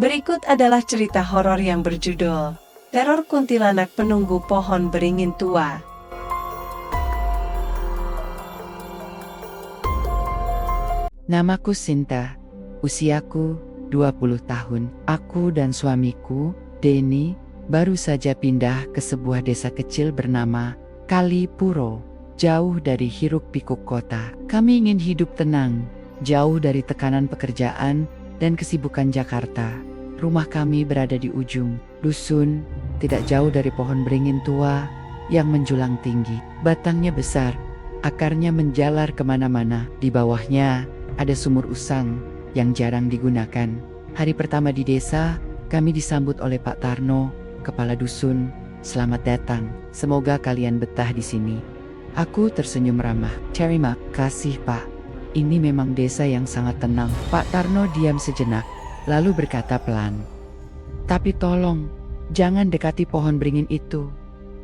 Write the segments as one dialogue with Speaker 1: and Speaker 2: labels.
Speaker 1: Berikut adalah cerita horor yang berjudul Teror Kuntilanak Penunggu Pohon Beringin Tua.
Speaker 2: Namaku Sinta, usiaku 20 tahun. Aku dan suamiku, Denny, baru saja pindah ke sebuah desa kecil bernama Kalipuro, jauh dari hiruk-pikuk kota. Kami ingin hidup tenang, jauh dari tekanan pekerjaan dan kesibukan Jakarta. Rumah kami berada di ujung dusun, tidak jauh dari pohon beringin tua yang menjulang tinggi. Batangnya besar, akarnya menjalar kemana-mana. Di bawahnya ada sumur usang yang jarang digunakan. Hari pertama di desa, kami disambut oleh Pak Tarno, kepala dusun. Selamat datang, semoga kalian betah di sini. Aku tersenyum ramah. Terima kasih Pak. Ini memang desa yang sangat tenang. Pak Tarno diam sejenak, lalu berkata pelan. Tapi tolong, jangan dekati pohon beringin itu.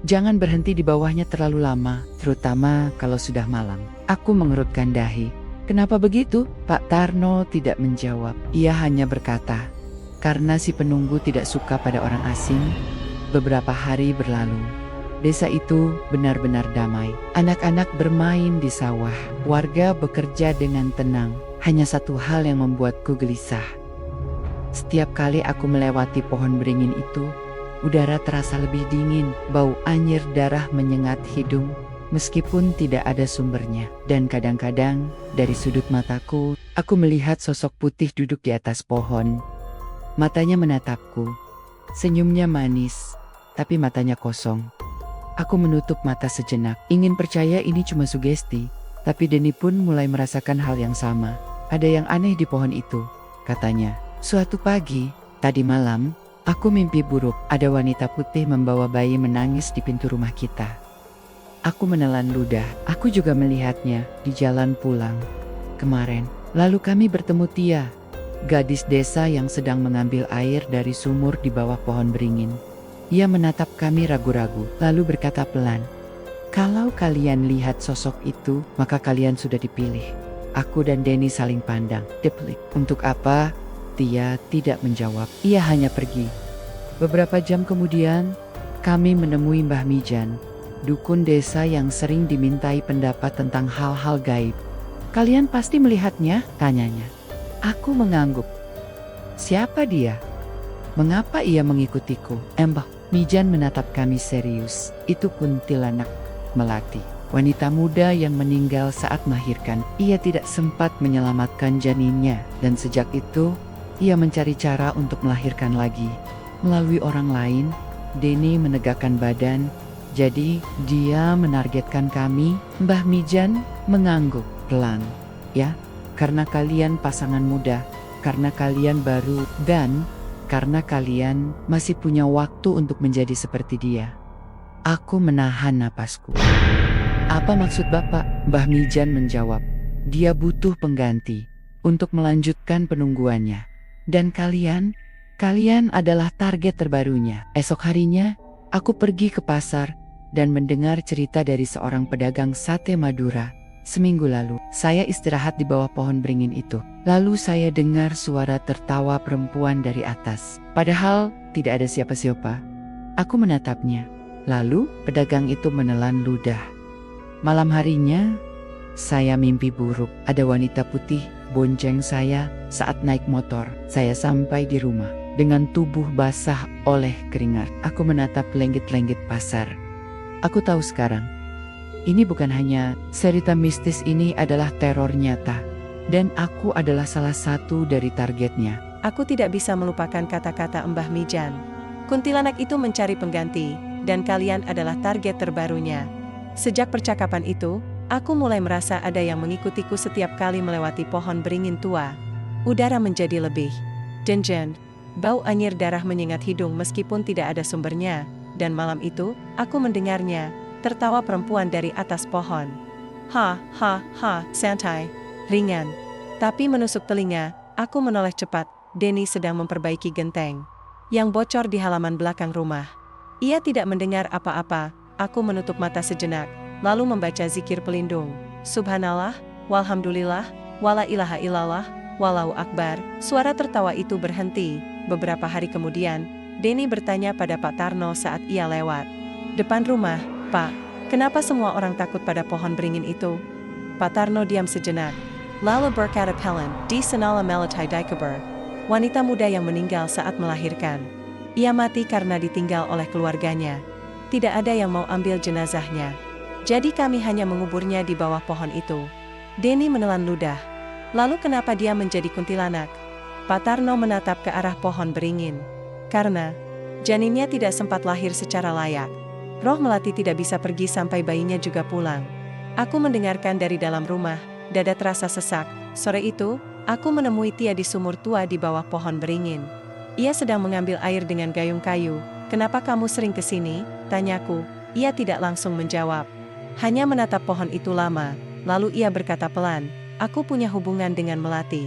Speaker 2: Jangan berhenti di bawahnya terlalu lama, terutama kalau sudah malam. Aku mengerutkan dahi. Kenapa begitu? Pak Tarno tidak menjawab. Ia hanya berkata, karena si penunggu tidak suka pada orang asing. Beberapa hari berlalu. Desa itu benar-benar damai. Anak-anak bermain di sawah. Warga bekerja dengan tenang. Hanya satu hal yang membuatku gelisah. Setiap kali aku melewati pohon beringin itu, udara terasa lebih dingin. Bau anyir darah menyengat hidung, meskipun tidak ada sumbernya. Dan kadang-kadang, dari sudut mataku, aku melihat sosok putih duduk di atas pohon. Matanya menatapku. Senyumnya manis, tapi matanya kosong. Aku menutup mata sejenak, ingin percaya ini cuma sugesti, tapi Denny pun mulai merasakan hal yang sama. Ada yang aneh di pohon itu, katanya. Suatu pagi, tadi malam, aku mimpi buruk. Ada wanita putih membawa bayi menangis di pintu rumah kita. Aku menelan ludah. Aku juga melihatnya di jalan pulang kemarin. Lalu kami bertemu Tia, gadis desa yang sedang mengambil air dari sumur di bawah pohon beringin. Ia menatap kami ragu-ragu, lalu berkata pelan, kalau kalian lihat sosok itu, maka kalian sudah dipilih. Aku dan Denny saling pandang. Deplik. Untuk apa? Tia tidak menjawab. Ia hanya pergi. Beberapa jam kemudian, kami menemui Mbah Mijan, dukun desa yang sering dimintai pendapat tentang hal-hal gaib. Kalian pasti melihatnya? Tanyanya. Aku mengangguk. Siapa dia? Mengapa ia mengikutiku? Mbah Mijan menatap kami serius. Itu kuntilanak melati, wanita muda yang meninggal saat melahirkan. Ia tidak sempat menyelamatkan janinnya, dan sejak itu ia mencari cara untuk melahirkan lagi melalui orang lain. Denny menegakkan badan. Jadi dia menargetkan kami. Mbah Mijan mengangguk pelan. Ya, karena kalian pasangan muda, karena kalian baru, dan karena kalian masih punya waktu untuk menjadi seperti dia. Aku menahan napasku. Apa maksud Bapak? Mbah Mijan menjawab. Dia butuh pengganti untuk melanjutkan penungguannya. Dan kalian adalah target terbarunya. Esok harinya, aku pergi ke pasar dan mendengar cerita dari seorang pedagang sate Madura. Seminggu lalu, saya istirahat di bawah pohon beringin itu. Lalu saya dengar suara tertawa perempuan dari atas. Padahal tidak ada siapa-siapa. Aku menatapnya. Lalu pedagang itu menelan ludah. Malam harinya, saya mimpi buruk. Ada wanita putih bonceng saya saat naik motor. Saya sampai di rumah dengan tubuh basah oleh keringat. Aku menatap lenggit-lenggit pasar. Aku tahu sekarang, ini bukan hanya cerita mistis, ini adalah teror nyata. Dan aku adalah salah satu dari targetnya.
Speaker 1: Aku tidak bisa melupakan kata-kata Mbah Mijan. Kuntilanak itu mencari pengganti, dan kalian adalah target terbarunya. Sejak percakapan itu, aku mulai merasa ada yang mengikutiku setiap kali melewati pohon beringin tua. Udara menjadi lebih jenjen. Bau anyir darah menyengat hidung meskipun tidak ada sumbernya. Dan malam itu, aku mendengarnya. Tertawa perempuan dari atas pohon. Ha, ha, ha, santai, ringan. Tapi menusuk telinga, aku menoleh cepat. Denny sedang memperbaiki genteng yang bocor di halaman belakang rumah. Ia tidak mendengar apa-apa. Aku menutup mata sejenak, lalu membaca zikir pelindung. Subhanallah, walhamdulillah, wala ilaha illallah, Walau Akbar, suara tertawa itu berhenti. Beberapa hari kemudian, Denny bertanya pada Pak Tarno saat ia lewat depan rumah, "Pak, kenapa semua orang takut pada pohon beringin itu?" Pak Tarno diam sejenak. Lalu berkata pelan, "Di sanalah Melatai Daikaber, wanita muda yang meninggal saat melahirkan. Ia mati karena ditinggal oleh keluarganya. Tidak ada yang mau ambil jenazahnya. Jadi kami hanya menguburnya di bawah pohon itu." Denny menelan ludah. "Lalu kenapa dia menjadi kuntilanak?" Pak Tarno menatap ke arah pohon beringin. "Karena janinnya tidak sempat lahir secara layak. Roh Melati tidak bisa pergi sampai bayinya juga pulang. Aku mendengarkan dari dalam rumah, dada terasa sesak. Sore itu, aku menemui Tia di sumur tua di bawah pohon beringin. Ia sedang mengambil air dengan gayung kayu. Kenapa kamu sering ke sini?" tanyaku. Ia tidak langsung menjawab. Hanya menatap pohon itu lama, lalu ia berkata pelan, "Aku punya hubungan dengan Melati.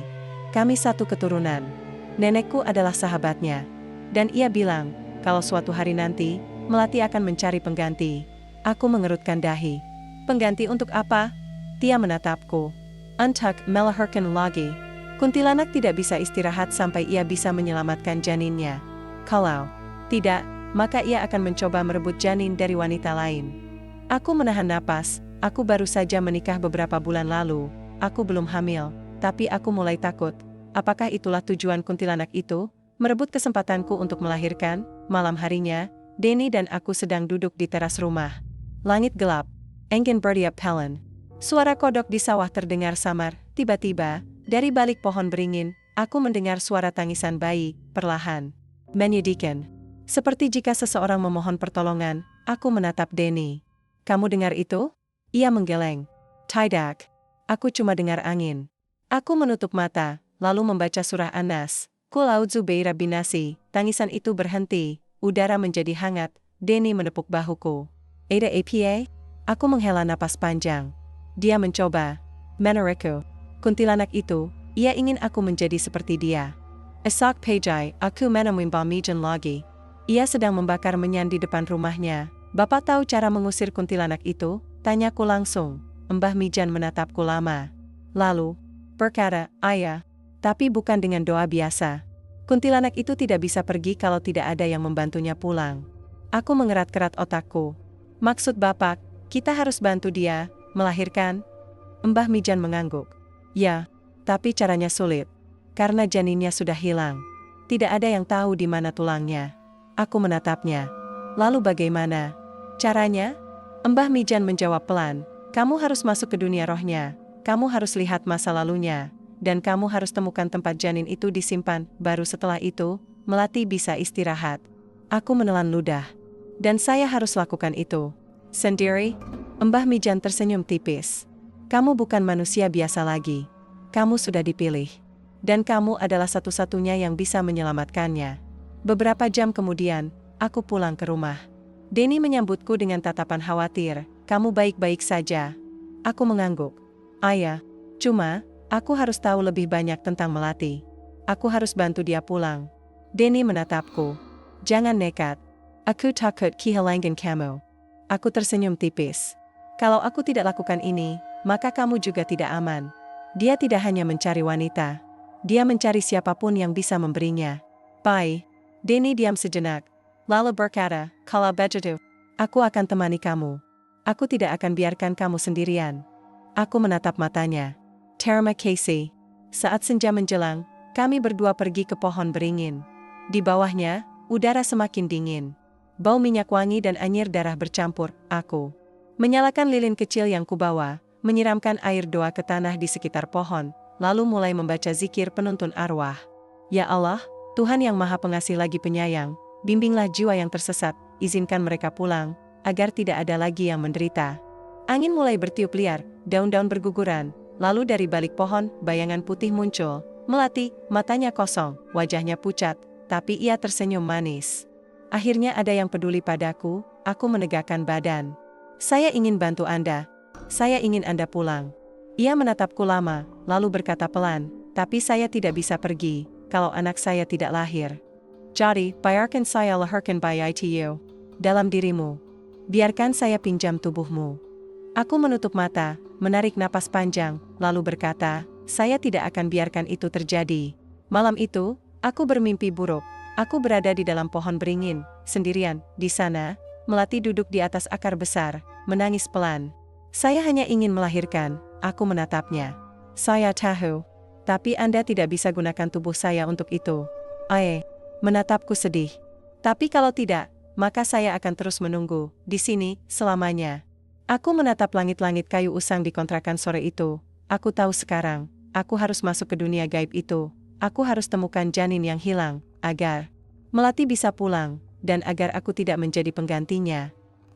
Speaker 1: Kami satu keturunan. Nenekku adalah sahabatnya. Dan ia bilang, kalau suatu hari nanti, Melati akan mencari pengganti." Aku mengerutkan dahi. "Pengganti untuk apa?" Tia menatapku. "Untuk melahirkan lagi. Kuntilanak tidak bisa istirahat sampai ia bisa menyelamatkan janinnya. Kalau tidak, maka ia akan mencoba merebut janin dari wanita lain." Aku menahan napas. Aku baru saja menikah beberapa bulan lalu. Aku belum hamil, tapi aku mulai takut. Apakah itulah tujuan kuntilanak itu? Merebut kesempatanku untuk melahirkan? Malam harinya, Denny dan aku sedang duduk di teras rumah. Langit gelap. Engin berdiap pelan. Suara kodok di sawah terdengar samar. Tiba-tiba, dari balik pohon beringin, aku mendengar suara tangisan bayi, perlahan. Menyedihkan. Seperti jika seseorang memohon pertolongan, aku menatap Denny. "Kamu dengar itu?" Ia menggeleng. "Tidak. Aku cuma dengar angin." Aku menutup mata, lalu membaca surah An-Nas. Qul a'udzu birabbin nasi. Tangisan itu berhenti. Udara menjadi hangat. Denny menepuk bahuku. "Ada apa?" Aku menghela napas panjang. Dia mencoba menarik kuntilanak itu. Ia ingin aku menjadi seperti dia. "Esok pagi, aku menemui Mbah Mijan lagi. Ia sedang membakar menyan di depan rumahnya." "Bapak tahu cara mengusir kuntilanak itu?" tanyaku langsung. Mbah Mijan menatapku lama. Lalu berkata, "Ayah, tapi bukan dengan doa biasa. Kuntilanak itu tidak bisa pergi kalau tidak ada yang membantunya pulang." Aku mengerat-kerat otakku. "Maksud Bapak, kita harus bantu dia melahirkan?" Mbah Mijan mengangguk. "Ya, tapi caranya sulit. Karena janinnya sudah hilang. Tidak ada yang tahu di mana tulangnya." Aku menatapnya. "Lalu bagaimana caranya?" Mbah Mijan menjawab pelan, "Kamu harus masuk ke dunia rohnya. Kamu harus lihat masa lalunya. Dan kamu harus temukan tempat janin itu disimpan. Baru setelah itu, Melati bisa istirahat." Aku menelan ludah. "Dan saya harus lakukan itu sendiri?" Mbah Mijan tersenyum tipis. "Kamu bukan manusia biasa lagi. Kamu sudah dipilih. Dan kamu adalah satu-satunya yang bisa menyelamatkannya." Beberapa jam kemudian, aku pulang ke rumah. Denny menyambutku dengan tatapan khawatir. "Kamu baik-baik saja?" Aku mengangguk. "Ayah, cuma, aku harus tahu lebih banyak tentang Melati. Aku harus bantu dia pulang." Denny menatapku. "Jangan nekat. Aku takut kehilangan kamu." Aku tersenyum tipis. "Kalau aku tidak lakukan ini, maka kamu juga tidak aman." Dia tidak hanya mencari wanita. Dia mencari siapapun yang bisa memberinya. "Pai." Denny diam sejenak. Lalu berkata, "Kalau begitu, aku akan temani kamu. Aku tidak akan biarkan kamu sendirian." Aku menatap matanya. "Terima kasih." Saat senja menjelang, kami berdua pergi ke pohon beringin. Di bawahnya, udara semakin dingin. Bau minyak wangi dan anyir darah bercampur. Aku menyalakan lilin kecil yang kubawa, menyiramkan air doa ke tanah di sekitar pohon, lalu mulai membaca zikir penuntun arwah. "Ya Allah, Tuhan yang Maha Pengasih lagi Penyayang, bimbinglah jiwa yang tersesat, izinkan mereka pulang, agar tidak ada lagi yang menderita." Angin mulai bertiup liar, daun-daun berguguran, lalu dari balik pohon, bayangan putih muncul. Melati, matanya kosong, wajahnya pucat, tapi ia tersenyum manis. "Akhirnya ada yang peduli padaku." Aku menegakkan badan. "Saya ingin bantu Anda. Saya ingin Anda pulang." Ia menatapku lama, lalu berkata pelan, "Tapi saya tidak bisa pergi kalau anak saya tidak lahir. Jadi, biarkan saya lahirkan bayi itu dalam dirimu. Biarkan saya pinjam tubuhmu." Aku menutup mata, menarik napas panjang, lalu berkata, Saya tidak akan biarkan itu terjadi. Malam itu, aku bermimpi buruk. Aku berada di dalam pohon beringin, sendirian, di sana. Melati duduk di atas akar besar, menangis pelan. Saya hanya ingin melahirkan, aku menatapnya. Saya tahu. Tapi Anda tidak bisa gunakan tubuh saya untuk itu. Menatapku sedih. Tapi kalau tidak, maka saya akan terus menunggu, di sini, selamanya. Aku menatap langit-langit kayu usang di kontrakan sore itu. Aku tahu sekarang, aku harus masuk ke dunia gaib itu. Aku harus temukan janin yang hilang, agar Melati bisa pulang, dan agar aku tidak menjadi penggantinya.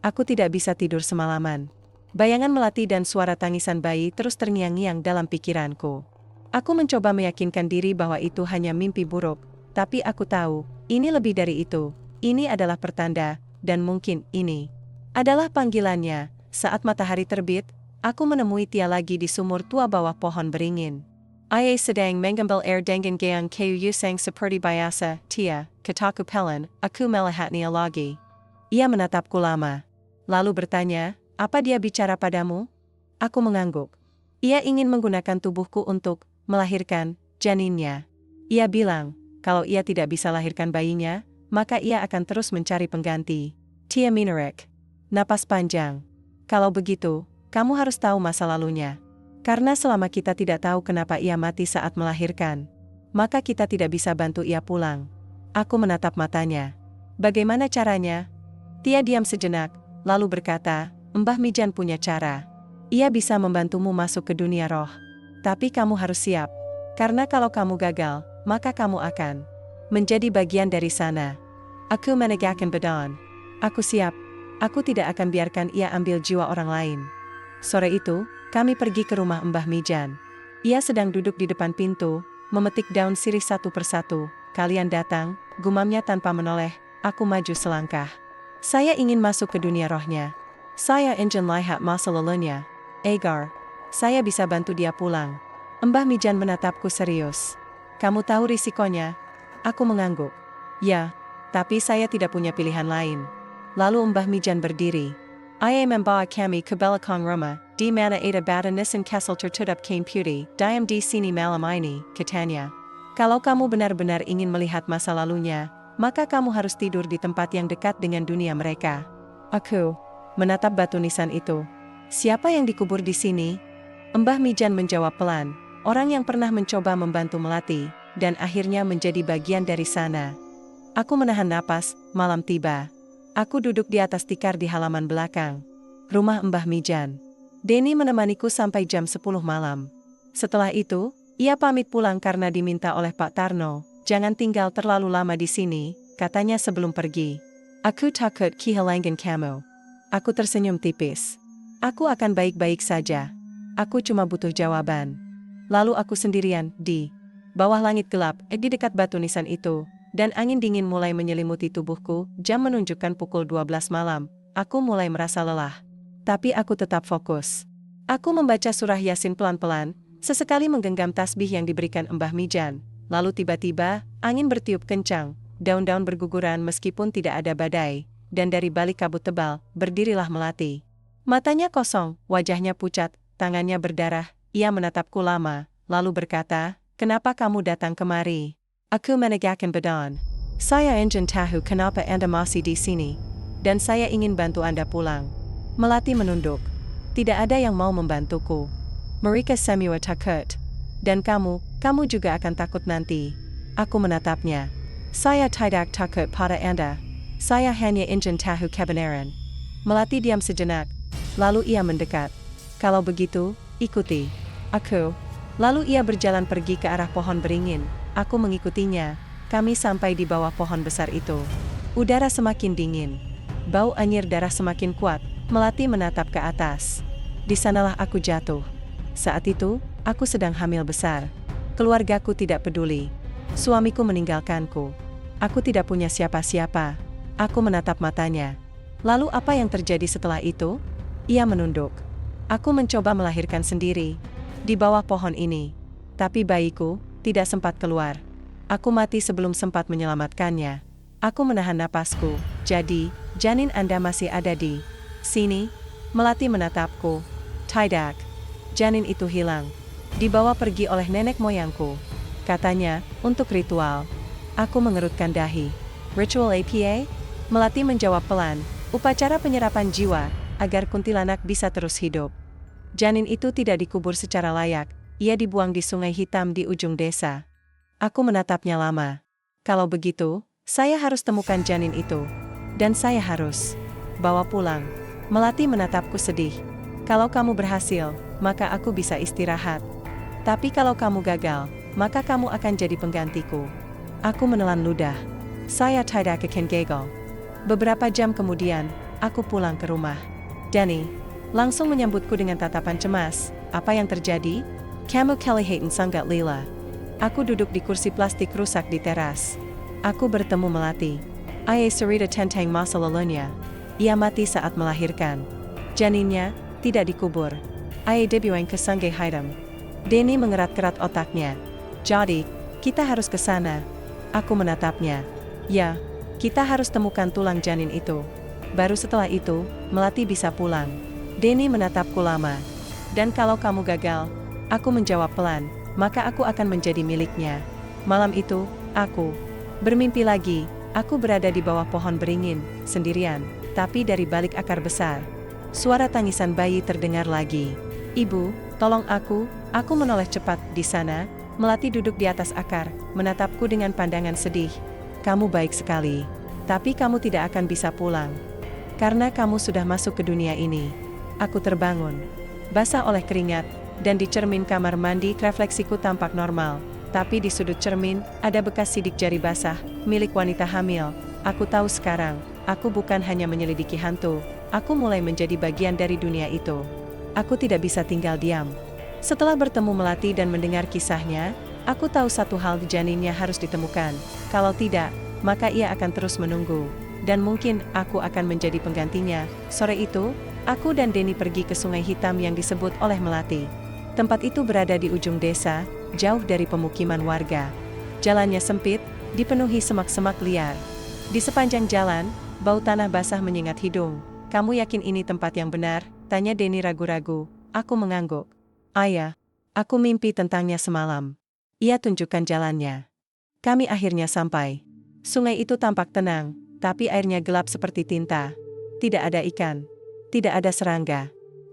Speaker 1: Aku tidak bisa tidur semalaman. Bayangan Melati dan suara tangisan bayi terus terngiang-ngiang dalam pikiranku. Aku mencoba meyakinkan diri bahwa itu hanya mimpi buruk, tapi aku tahu, ini lebih dari itu. Ini adalah pertanda, dan mungkin ini adalah panggilannya. Saat matahari terbit, aku menemui Tia lagi di sumur tua bawah pohon beringin. Ia sedang mengambil air dengan gayung kayu yang seperti biasa. Tia, kataku pelan, aku melihatnya lagi. Ia menatapku lama. Lalu bertanya, apa dia bicara padamu? Aku mengangguk. Ia ingin menggunakan tubuhku untuk melahirkan janinnya. Ia bilang, kalau ia tidak bisa lahirkan bayinya, maka ia akan terus mencari pengganti. Tia menarik napas panjang. Kalau begitu, kamu harus tahu masa lalunya. Karena selama kita tidak tahu kenapa ia mati saat melahirkan, maka kita tidak bisa bantu ia pulang. Aku menatap matanya. Bagaimana caranya? Tia diam sejenak, lalu berkata, Mbah Mijan punya cara. Ia bisa membantumu masuk ke dunia roh. Tapi kamu harus siap. Karena kalau kamu gagal, maka kamu akan menjadi bagian dari sana. Aku menegakkan badan. Aku siap. Aku tidak akan biarkan ia ambil jiwa orang lain. Sore itu, kami pergi ke rumah Mbah Mijan. Ia sedang duduk di depan pintu, memetik daun sirih satu persatu. Kalian datang, gumamnya tanpa menoleh. Aku maju selangkah. Saya ingin masuk ke dunia rohnya. Saya ingin lihat masa lalunya. Agar saya bisa bantu dia pulang. Mbah Mijan menatapku serius. Kamu tahu risikonya? Aku mengangguk. Ya, tapi saya tidak punya pilihan lain. Lalu Mbah Mijan berdiri. Ia membawa kami ke belakang rumah, di mana ada bata nisan kesel tertutup kain putih, diam di sini malam ini, katanya. Kalau kamu benar-benar ingin melihat masa lalunya, maka kamu harus tidur di tempat yang dekat dengan dunia mereka. Aku menatap batu nisan itu. Siapa yang dikubur di sini? Mbah Mijan menjawab pelan, orang yang pernah mencoba membantu Melati, dan akhirnya menjadi bagian dari sana. Aku menahan napas, malam tiba. Aku duduk di atas tikar di halaman belakang rumah Mbah Mijan. Denny menemaniku sampai jam 10 malam. Setelah itu, ia pamit pulang karena diminta oleh Pak Tarno, jangan tinggal terlalu lama di sini, katanya sebelum pergi. Aku takut kehilangan kamu. Aku tersenyum tipis. Aku akan baik-baik saja. Aku cuma butuh jawaban. Lalu aku sendirian, di bawah langit gelap, di dekat batu nisan itu, dan angin dingin mulai menyelimuti tubuhku. Jam menunjukkan pukul 12 malam. Aku mulai merasa lelah. Tapi aku tetap fokus. Aku membaca surah Yasin pelan-pelan, sesekali menggenggam tasbih yang diberikan Mbah Mijan. Lalu tiba-tiba, angin bertiup kencang, daun-daun berguguran meskipun tidak ada badai, dan dari balik kabut tebal, berdirilah Melati. Matanya kosong, wajahnya pucat, tangannya berdarah. Ia menatapku lama, lalu berkata, kenapa kamu datang kemari? Aku menegakkan badan. Saya ingin tahu kenapa Anda masih di sini. Dan saya ingin bantu Anda pulang. Melati menunduk. Tidak ada yang mau membantuku. Mereka semua takut. Dan kamu juga akan takut nanti. Aku menatapnya. Saya tidak takut pada Anda. Saya hanya ingin tahu kebenaran. Melati diam sejenak. Lalu ia mendekat. Kalau begitu, ikuti aku. Lalu ia berjalan pergi ke arah pohon beringin. Aku mengikutinya. Kami sampai di bawah pohon besar itu. Udara semakin dingin. Bau anyir darah semakin kuat. Melati menatap ke atas. Di sanalah aku jatuh. Saat itu, aku sedang hamil besar. Keluargaku tidak peduli. Suamiku meninggalkanku. Aku tidak punya siapa-siapa. Aku menatap matanya. Lalu apa yang terjadi setelah itu? Ia menunduk. Aku mencoba melahirkan sendiri. Di bawah pohon ini. Tapi bayiku tidak sempat keluar. Aku mati sebelum sempat menyelamatkannya. Aku menahan napasku. Jadi, janin Anda masih ada di sini? Melati menatapku. Tidak. Janin itu hilang. Dibawa pergi oleh nenek moyangku. Katanya, untuk ritual. Aku mengerutkan dahi. Ritual apa? Melati menjawab pelan, upacara penyerapan jiwa, agar kuntilanak bisa terus hidup. Janin itu tidak dikubur secara layak, ia dibuang di sungai hitam di ujung desa. Aku menatapnya lama. Kalau begitu, saya harus temukan janin itu. Dan saya harus bawa pulang. Melati menatapku sedih. Kalau kamu berhasil, maka aku bisa istirahat. Tapi kalau kamu gagal, maka kamu akan jadi penggantiku. Aku menelan ludah. Saya tidak akan gagal. Beberapa jam kemudian, aku pulang ke rumah. Danny langsung menyambutku dengan tatapan cemas. Apa yang terjadi? Kamu kelihatan sangat lila. Aku duduk di kursi plastik rusak di teras. Aku bertemu Melati. Ayah cerita tentang masa lalunya. Ia mati saat melahirkan. Janinnya tidak dikubur. Ayah dibuang ke sungai hitam. Danny mengerat-kerat otaknya. Jadi, kita harus ke sana. Aku menatapnya. Ya, kita harus temukan tulang janin itu. Baru setelah itu, Melati bisa pulang. Danny menatapku lama. Dan kalau kamu gagal, aku menjawab pelan, maka aku akan menjadi miliknya. Malam itu, aku bermimpi lagi. Aku berada di bawah pohon beringin, sendirian, tapi dari balik akar besar. Suara tangisan bayi terdengar lagi. Ibu, tolong aku menoleh cepat di sana. Melati duduk di atas akar, menatapku dengan pandangan sedih. Kamu baik sekali, tapi kamu tidak akan bisa pulang. Karena kamu sudah masuk ke dunia ini. Aku terbangun, basah oleh keringat, dan di cermin kamar mandi refleksiku tampak normal. Tapi di sudut cermin, ada bekas sidik jari basah, milik wanita hamil. Aku tahu sekarang, aku bukan hanya menyelidiki hantu, aku mulai menjadi bagian dari dunia itu. Aku tidak bisa tinggal diam. Setelah bertemu Melati dan mendengar kisahnya, aku tahu satu hal, janinnya harus ditemukan. Kalau tidak, maka ia akan terus menunggu. Dan mungkin aku akan menjadi penggantinya. Sore itu, aku dan Danny pergi ke sungai hitam yang disebut oleh Melati. Tempat itu berada di ujung desa, jauh dari pemukiman warga. Jalannya sempit, dipenuhi semak-semak liar. Di sepanjang jalan, bau tanah basah menyengat hidung. Kamu yakin ini tempat yang benar? Tanya Danny ragu-ragu. Aku mengangguk. Ayah, aku mimpi tentangnya semalam. Ia tunjukkan jalannya. Kami akhirnya sampai. Sungai itu tampak tenang, tapi airnya gelap seperti tinta. Tidak ada ikan. Tidak ada serangga.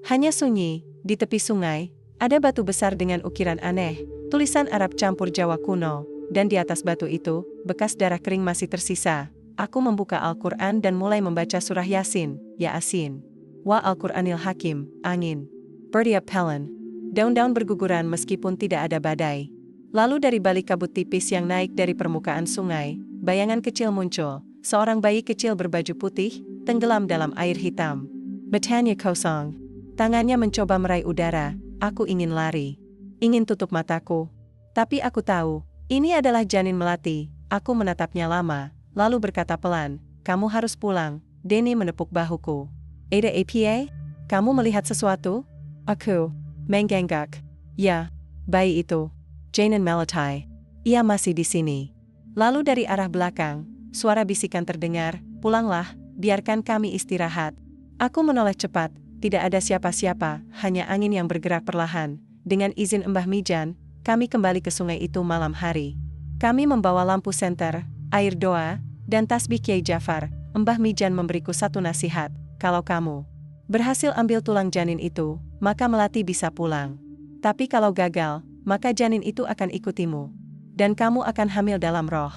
Speaker 1: Hanya sunyi, di tepi sungai, ada batu besar dengan ukiran aneh, tulisan Arab campur Jawa kuno, dan di atas batu itu, bekas darah kering masih tersisa. Aku membuka Al-Quran dan mulai membaca surah Yasin, Ya Asin. Wa Al-Quranil Hakim, angin. Bertiup pelan. Daun-daun berguguran meskipun tidak ada badai. Lalu dari balik kabut tipis yang naik dari permukaan sungai, bayangan kecil muncul, seorang bayi kecil berbaju putih, tenggelam dalam air hitam. Matanya kosong. Tangannya mencoba meraih udara, aku ingin lari. Ingin tutup mataku. Tapi aku tahu, ini adalah janin Melati. Aku menatapnya lama, lalu berkata pelan, kamu harus pulang. Danny menepuk bahuku. Ada apa? Kamu melihat sesuatu? Aku mengangguk. Ya, bayi itu. Janin Melati. Ia masih di sini. Lalu dari arah belakang, suara bisikan terdengar, pulanglah, biarkan kami istirahat. Aku menoleh cepat, tidak ada siapa-siapa, hanya angin yang bergerak perlahan. Dengan izin Mbah Mijan, kami kembali ke sungai itu malam hari. Kami membawa lampu senter, air doa, dan tasbih Kiai Jafar. Mbah Mijan memberiku satu nasihat, kalau kamu berhasil ambil tulang janin itu, maka Melati bisa pulang. Tapi kalau gagal, maka janin itu akan ikutimu. Dan kamu akan hamil dalam roh.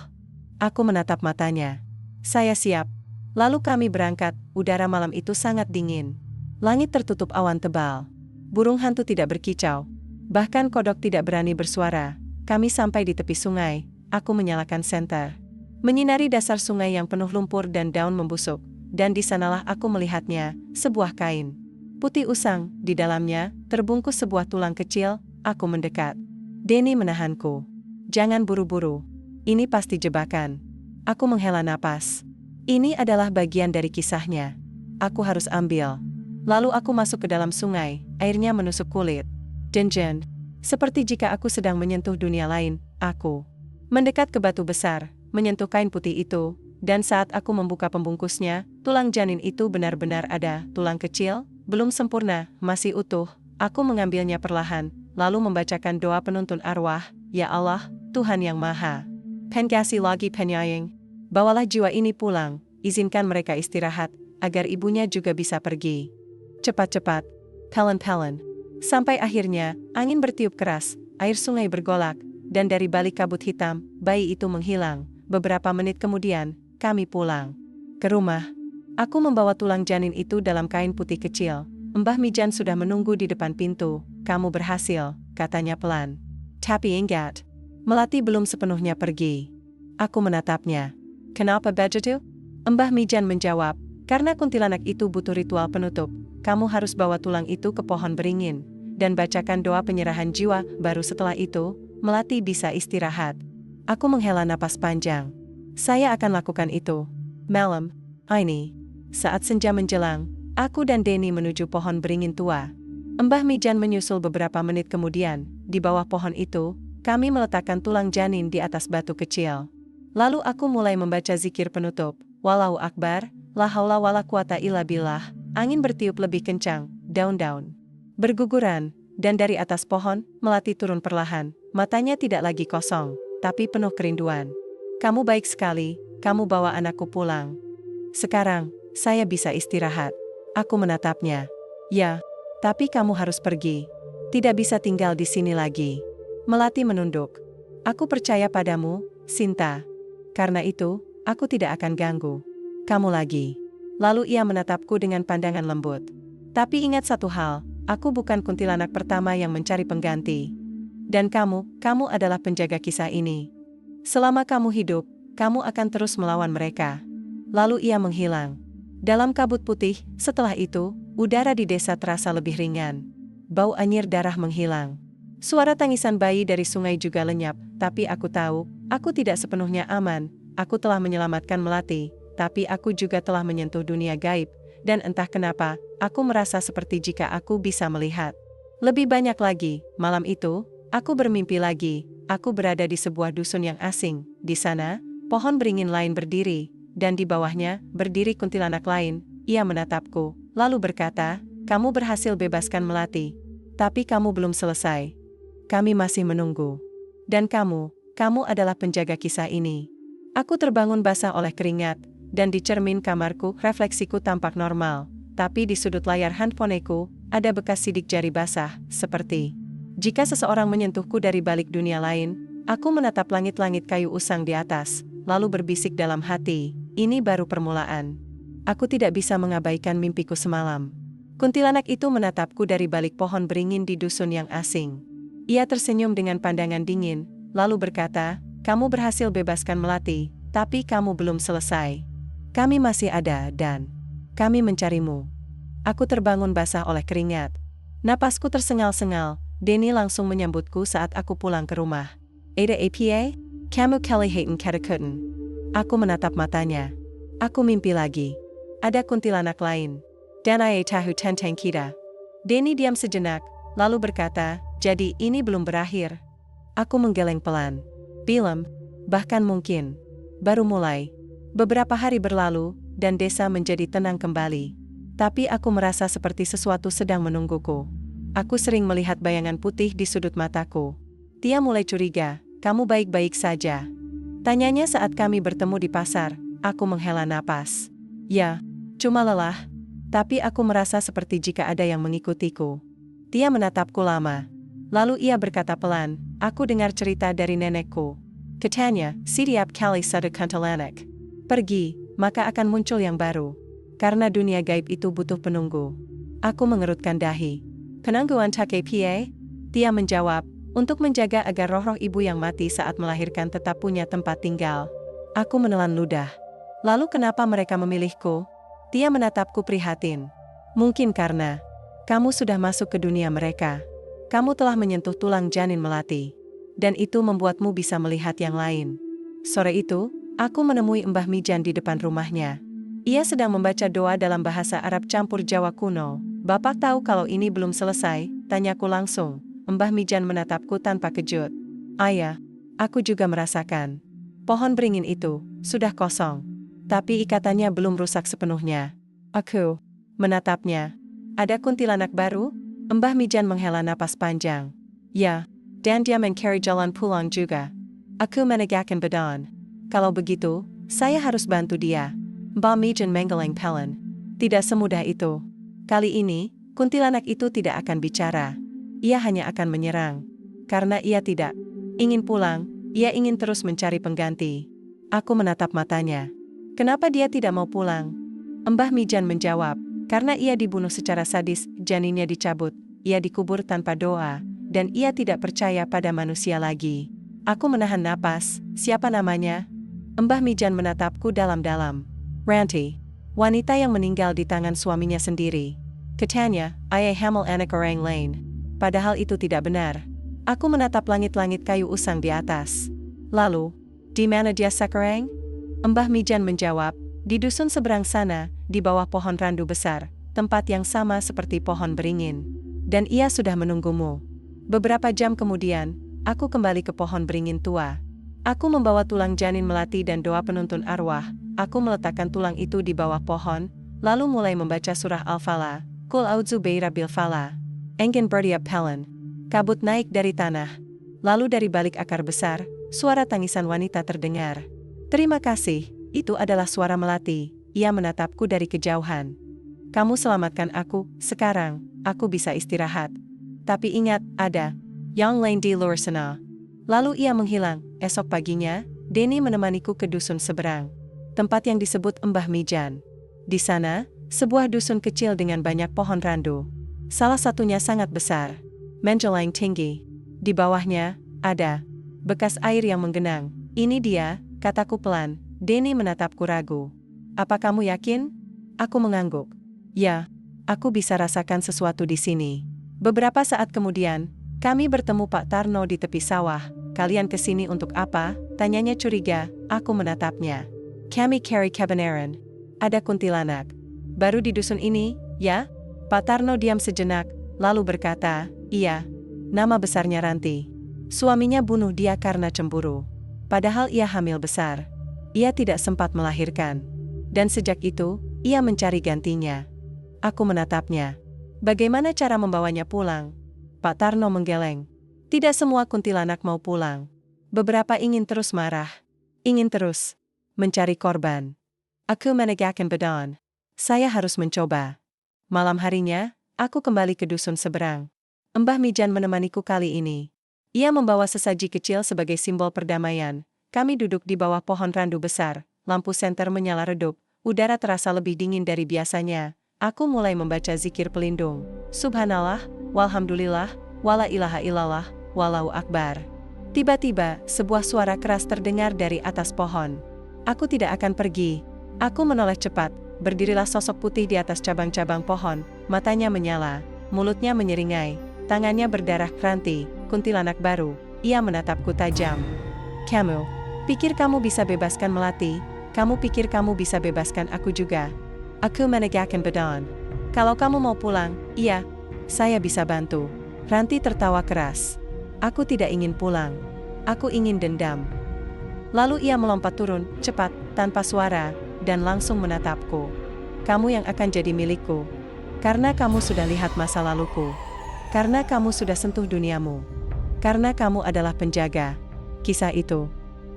Speaker 1: Aku menatap matanya. Saya siap. Lalu kami berangkat, udara malam itu sangat dingin. Langit tertutup awan tebal. Burung hantu tidak berkicau. Bahkan kodok tidak berani bersuara. Kami sampai di tepi sungai, aku menyalakan senter. Menyinari dasar sungai yang penuh lumpur dan daun membusuk. Dan di sanalah aku melihatnya, sebuah kain putih usang, di dalamnya, terbungkus sebuah tulang kecil. Aku mendekat. Danny menahanku. Jangan buru-buru. Ini pasti jebakan. Aku menghela napas. Ini adalah bagian dari kisahnya. Aku harus ambil. Lalu aku masuk ke dalam sungai, airnya menusuk kulit. Denjen. Seperti jika aku sedang menyentuh dunia lain, aku mendekat ke batu besar, menyentuh kain putih itu, dan saat aku membuka pembungkusnya, tulang janin itu benar-benar ada, tulang kecil, belum sempurna, masih utuh. Aku mengambilnya perlahan, lalu membacakan doa penuntun arwah, "Ya Allah, Tuhan yang Maha Pengasih lagi Penyayang, bawalah jiwa ini pulang, izinkan mereka istirahat, agar ibunya juga bisa pergi. Cepat-cepat, pelan-pelan." Sampai akhirnya, angin bertiup keras, air sungai bergolak, dan dari balik kabut hitam, bayi itu menghilang. Beberapa menit kemudian, kami pulang ke rumah. Aku membawa tulang janin itu dalam kain putih kecil. Mbah Mijan sudah menunggu di depan pintu. "Kamu berhasil," katanya pelan. "Tapi ingat, Melati belum sepenuhnya pergi." Aku menatapnya. "Kenapa begitu?" Mbah Mijan menjawab, "Karena kuntilanak itu butuh ritual penutup. Kamu harus bawa tulang itu ke pohon beringin, dan bacakan doa penyerahan jiwa, baru setelah itu, Melati bisa istirahat." Aku menghela napas panjang. "Saya akan lakukan itu." Malam ini, saat senja menjelang, aku dan Denny menuju pohon beringin tua. Mbah Mijan menyusul beberapa menit kemudian. Di bawah pohon itu, kami meletakkan tulang janin di atas batu kecil. Lalu aku mulai membaca zikir penutup. Wallahu Akbar, la haula wala quwata illa billah. Angin bertiup lebih kencang, daun-daun berguguran, dan dari atas pohon, Melati turun perlahan. Matanya tidak lagi kosong, tapi penuh kerinduan. "Kamu baik sekali, kamu bawa anakku pulang. Sekarang, saya bisa istirahat." Aku menatapnya. "Ya, tapi kamu harus pergi. Tidak bisa tinggal di sini lagi." Melati menunduk. "Aku percaya padamu, Sinta. Karena itu, aku tidak akan ganggu kamu lagi." Lalu ia menatapku dengan pandangan lembut. "Tapi ingat satu hal, aku bukan kuntilanak pertama yang mencari pengganti. Dan kamu adalah penjaga kisah ini. Selama kamu hidup, kamu akan terus melawan mereka." Lalu ia menghilang dalam kabut putih. Setelah itu, udara di desa terasa lebih ringan. Bau anyir darah menghilang. Suara tangisan bayi dari sungai juga lenyap, tapi aku tahu, aku tidak sepenuhnya aman. Aku telah menyelamatkan Melati, tapi aku juga telah menyentuh dunia gaib, dan entah kenapa, aku merasa seperti jika aku bisa melihat lebih banyak lagi. Malam itu, aku bermimpi lagi. Aku berada di sebuah dusun yang asing. Di sana, pohon beringin lain berdiri, dan di bawahnya, berdiri kuntilanak lain. Ia menatapku, lalu berkata, "Kamu berhasil bebaskan Melati. Tapi kamu belum selesai. Kami masih menunggu. Dan kamu adalah penjaga kisah ini." Aku terbangun basah oleh keringat, dan di cermin kamarku, refleksiku tampak normal. Tapi di sudut layar handphoneku, ada bekas sidik jari basah, seperti jika seseorang menyentuhku dari balik dunia lain. Aku menatap langit-langit kayu usang di atas, lalu berbisik dalam hati, "Ini baru permulaan. Aku tidak bisa mengabaikan mimpiku semalam." Kuntilanak itu menatapku dari balik pohon beringin di dusun yang asing. Ia tersenyum dengan pandangan dingin, lalu berkata, "Kamu berhasil bebaskan Melati, tapi kamu belum selesai. Kami masih ada dan kami mencarimu." Aku terbangun basah oleh keringat. Napasku tersengal-sengal. Denny langsung menyambutku saat aku pulang ke rumah. "Ada apa? Kamu kelihatan ketakutan." Aku menatap matanya. Aku mimpi lagi. Ada kuntilanak lain. Dan ayah tahu tentang kita. Denny diam sejenak, lalu berkata, "Jadi ini belum berakhir?" Aku menggeleng pelan. "Belum, bahkan mungkin baru mulai." Beberapa hari berlalu, dan desa menjadi tenang kembali. Tapi aku merasa seperti sesuatu sedang menungguku. Aku sering melihat bayangan putih di sudut mataku. Tia mulai curiga, "Kamu baik-baik saja?" Tanyanya saat kami bertemu di pasar. Aku menghela napas. "Ya, cuma lelah. Tapi aku merasa seperti jika ada yang mengikutiku." Tia menatapku lama. Lalu ia berkata pelan, "Aku dengar cerita dari nenekku. Katanya, setiap kali satu kuntilanak pergi, maka akan muncul yang baru. Karena dunia gaib itu butuh penunggu." Aku mengerutkan dahi. "Penangguhan take pa?" Tia menjawab, "Untuk menjaga agar roh-roh ibu yang mati saat melahirkan tetap punya tempat tinggal." Aku menelan ludah. "Lalu kenapa mereka memilihku?" Tia menatapku prihatin. "Mungkin karena kamu sudah masuk ke dunia mereka. Kamu telah menyentuh tulang janin Melati. Dan itu membuatmu bisa melihat yang lain." Sore itu, aku menemui Mbah Mijan di depan rumahnya. Ia sedang membaca doa dalam bahasa Arab campur Jawa kuno. "Bapak tahu kalau ini belum selesai?" tanyaku langsung. Mbah Mijan menatapku tanpa kejut. "Ayah, aku juga merasakan. Pohon beringin itu sudah kosong. Tapi ikatannya belum rusak sepenuhnya." Aku menatapnya. "Ada kuntilanak baru?" Mbah Mijan menghela napas panjang. Ya, dan dia mencari jalan pulang juga. Aku menegakkan badan. Kalau begitu, saya harus bantu dia. Mbak Mijan menggeleng pelan. Tidak semudah itu. Kali ini, kuntilanak itu tidak akan bicara. Ia hanya akan menyerang. Karena ia tidak ingin pulang, ia ingin terus mencari pengganti. Aku menatap matanya. Kenapa dia tidak mau pulang? Mbah Mijan menjawab, karena ia dibunuh secara sadis, janinnya dicabut, ia dikubur tanpa doa, dan ia tidak percaya pada manusia lagi. Aku menahan napas, siapa namanya? Mbah Mijan menatapku dalam-dalam. Ranti, wanita yang meninggal di tangan suaminya sendiri. Katanya, ayah hamil anak orang lain. Padahal itu tidak benar. Aku menatap langit-langit kayu usang di atas. Lalu, di mana dia sekarang? Mbah Mijan menjawab, di dusun seberang sana, di bawah pohon randu besar, tempat yang sama seperti pohon beringin. Dan ia sudah menunggumu. Beberapa jam kemudian, aku kembali ke pohon beringin tua. Aku membawa tulang janin melati dan doa penuntun arwah. Aku meletakkan tulang itu di bawah pohon, lalu mulai membaca surah Al-Falah, Qul a'udzu birabbil falaq. Engin bertiup pelan. Kabut naik dari tanah. Lalu dari balik akar besar, suara tangisan wanita terdengar. Terima kasih, itu adalah suara melati. Ia menatapku dari kejauhan. Kamu selamatkan aku, sekarang, aku bisa istirahat. Tapi ingat, ada yang lain di luar sana. Lalu ia menghilang. Esok paginya, Denny menemaniku ke dusun seberang. Tempat yang disebut Mbah Mijan. Di sana, sebuah dusun kecil dengan banyak pohon randu. Salah satunya sangat besar. Menjulang tinggi. Di bawahnya, ada bekas air yang menggenang. Ini dia, kataku pelan. Denny menatapku ragu. Apa kamu yakin? Aku mengangguk. Ya, aku bisa rasakan sesuatu di sini. Beberapa saat kemudian, kami bertemu Pak Tarno di tepi sawah. Kalian kesini untuk apa? Tanyanya curiga. Aku menatapnya. Kami cari kebenaran. Ada kuntilanak. Baru di dusun ini, ya? Pak Tarno diam sejenak, lalu berkata, iya. Nama besarnya Ranti. Suaminya bunuh dia karena cemburu. Padahal ia hamil besar. Ia tidak sempat melahirkan. Dan sejak itu, ia mencari gantinya. Aku menatapnya. Bagaimana cara membawanya pulang? Pak Tarno menggeleng. Tidak semua kuntilanak mau pulang. Beberapa ingin terus marah. Ingin terus mencari korban. Aku menegakkan badan. Saya harus mencoba. Malam harinya, aku kembali ke dusun seberang. Mbah Mijan menemaniku kali ini. Ia membawa sesaji kecil sebagai simbol perdamaian. Kami duduk di bawah pohon randu besar. Lampu senter menyala redup. Udara terasa lebih dingin dari biasanya. Aku mulai membaca zikir pelindung. Subhanallah, walhamdulillah, wala ilaha illallah, walau akbar. Tiba-tiba, sebuah suara keras terdengar dari atas pohon. Aku tidak akan pergi. Aku menoleh cepat. Berdirilah sosok putih di atas cabang-cabang pohon. Matanya menyala, mulutnya menyeringai, tangannya berdarah. Ranti, kuntilanak baru. Ia menatapku tajam. Kamu pikir kamu bisa bebaskan Melati? Kamu pikir kamu bisa bebaskan aku juga? Aku menegakkan badan. Kalau kamu mau pulang, iya, saya bisa bantu. Ranti tertawa keras. Aku tidak ingin pulang. Aku ingin dendam. Lalu ia melompat turun, cepat, tanpa suara, dan langsung menatapku. Kamu yang akan jadi milikku. Karena kamu sudah lihat masa laluku. Karena kamu sudah sentuh duniamu. Karena kamu adalah penjaga kisah itu.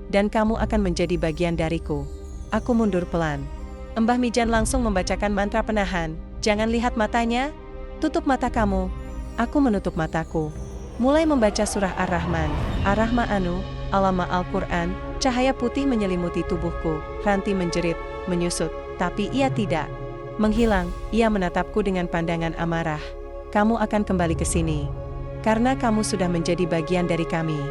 Speaker 1: Dan kamu akan menjadi bagian dariku. Aku mundur pelan. Mbah Mijan langsung membacakan mantra penahan. Jangan lihat matanya. Tutup mata kamu. Aku menutup mataku. Mulai membaca surah Ar-Rahman. Ar-Rahmanu, alama Al-Quran. Cahaya putih menyelimuti tubuhku. Ranti menjerit, menyusut. Tapi ia tidak menghilang. Ia menatapku dengan pandangan amarah. Kamu akan kembali ke sini. Karena kamu sudah menjadi bagian dari kami.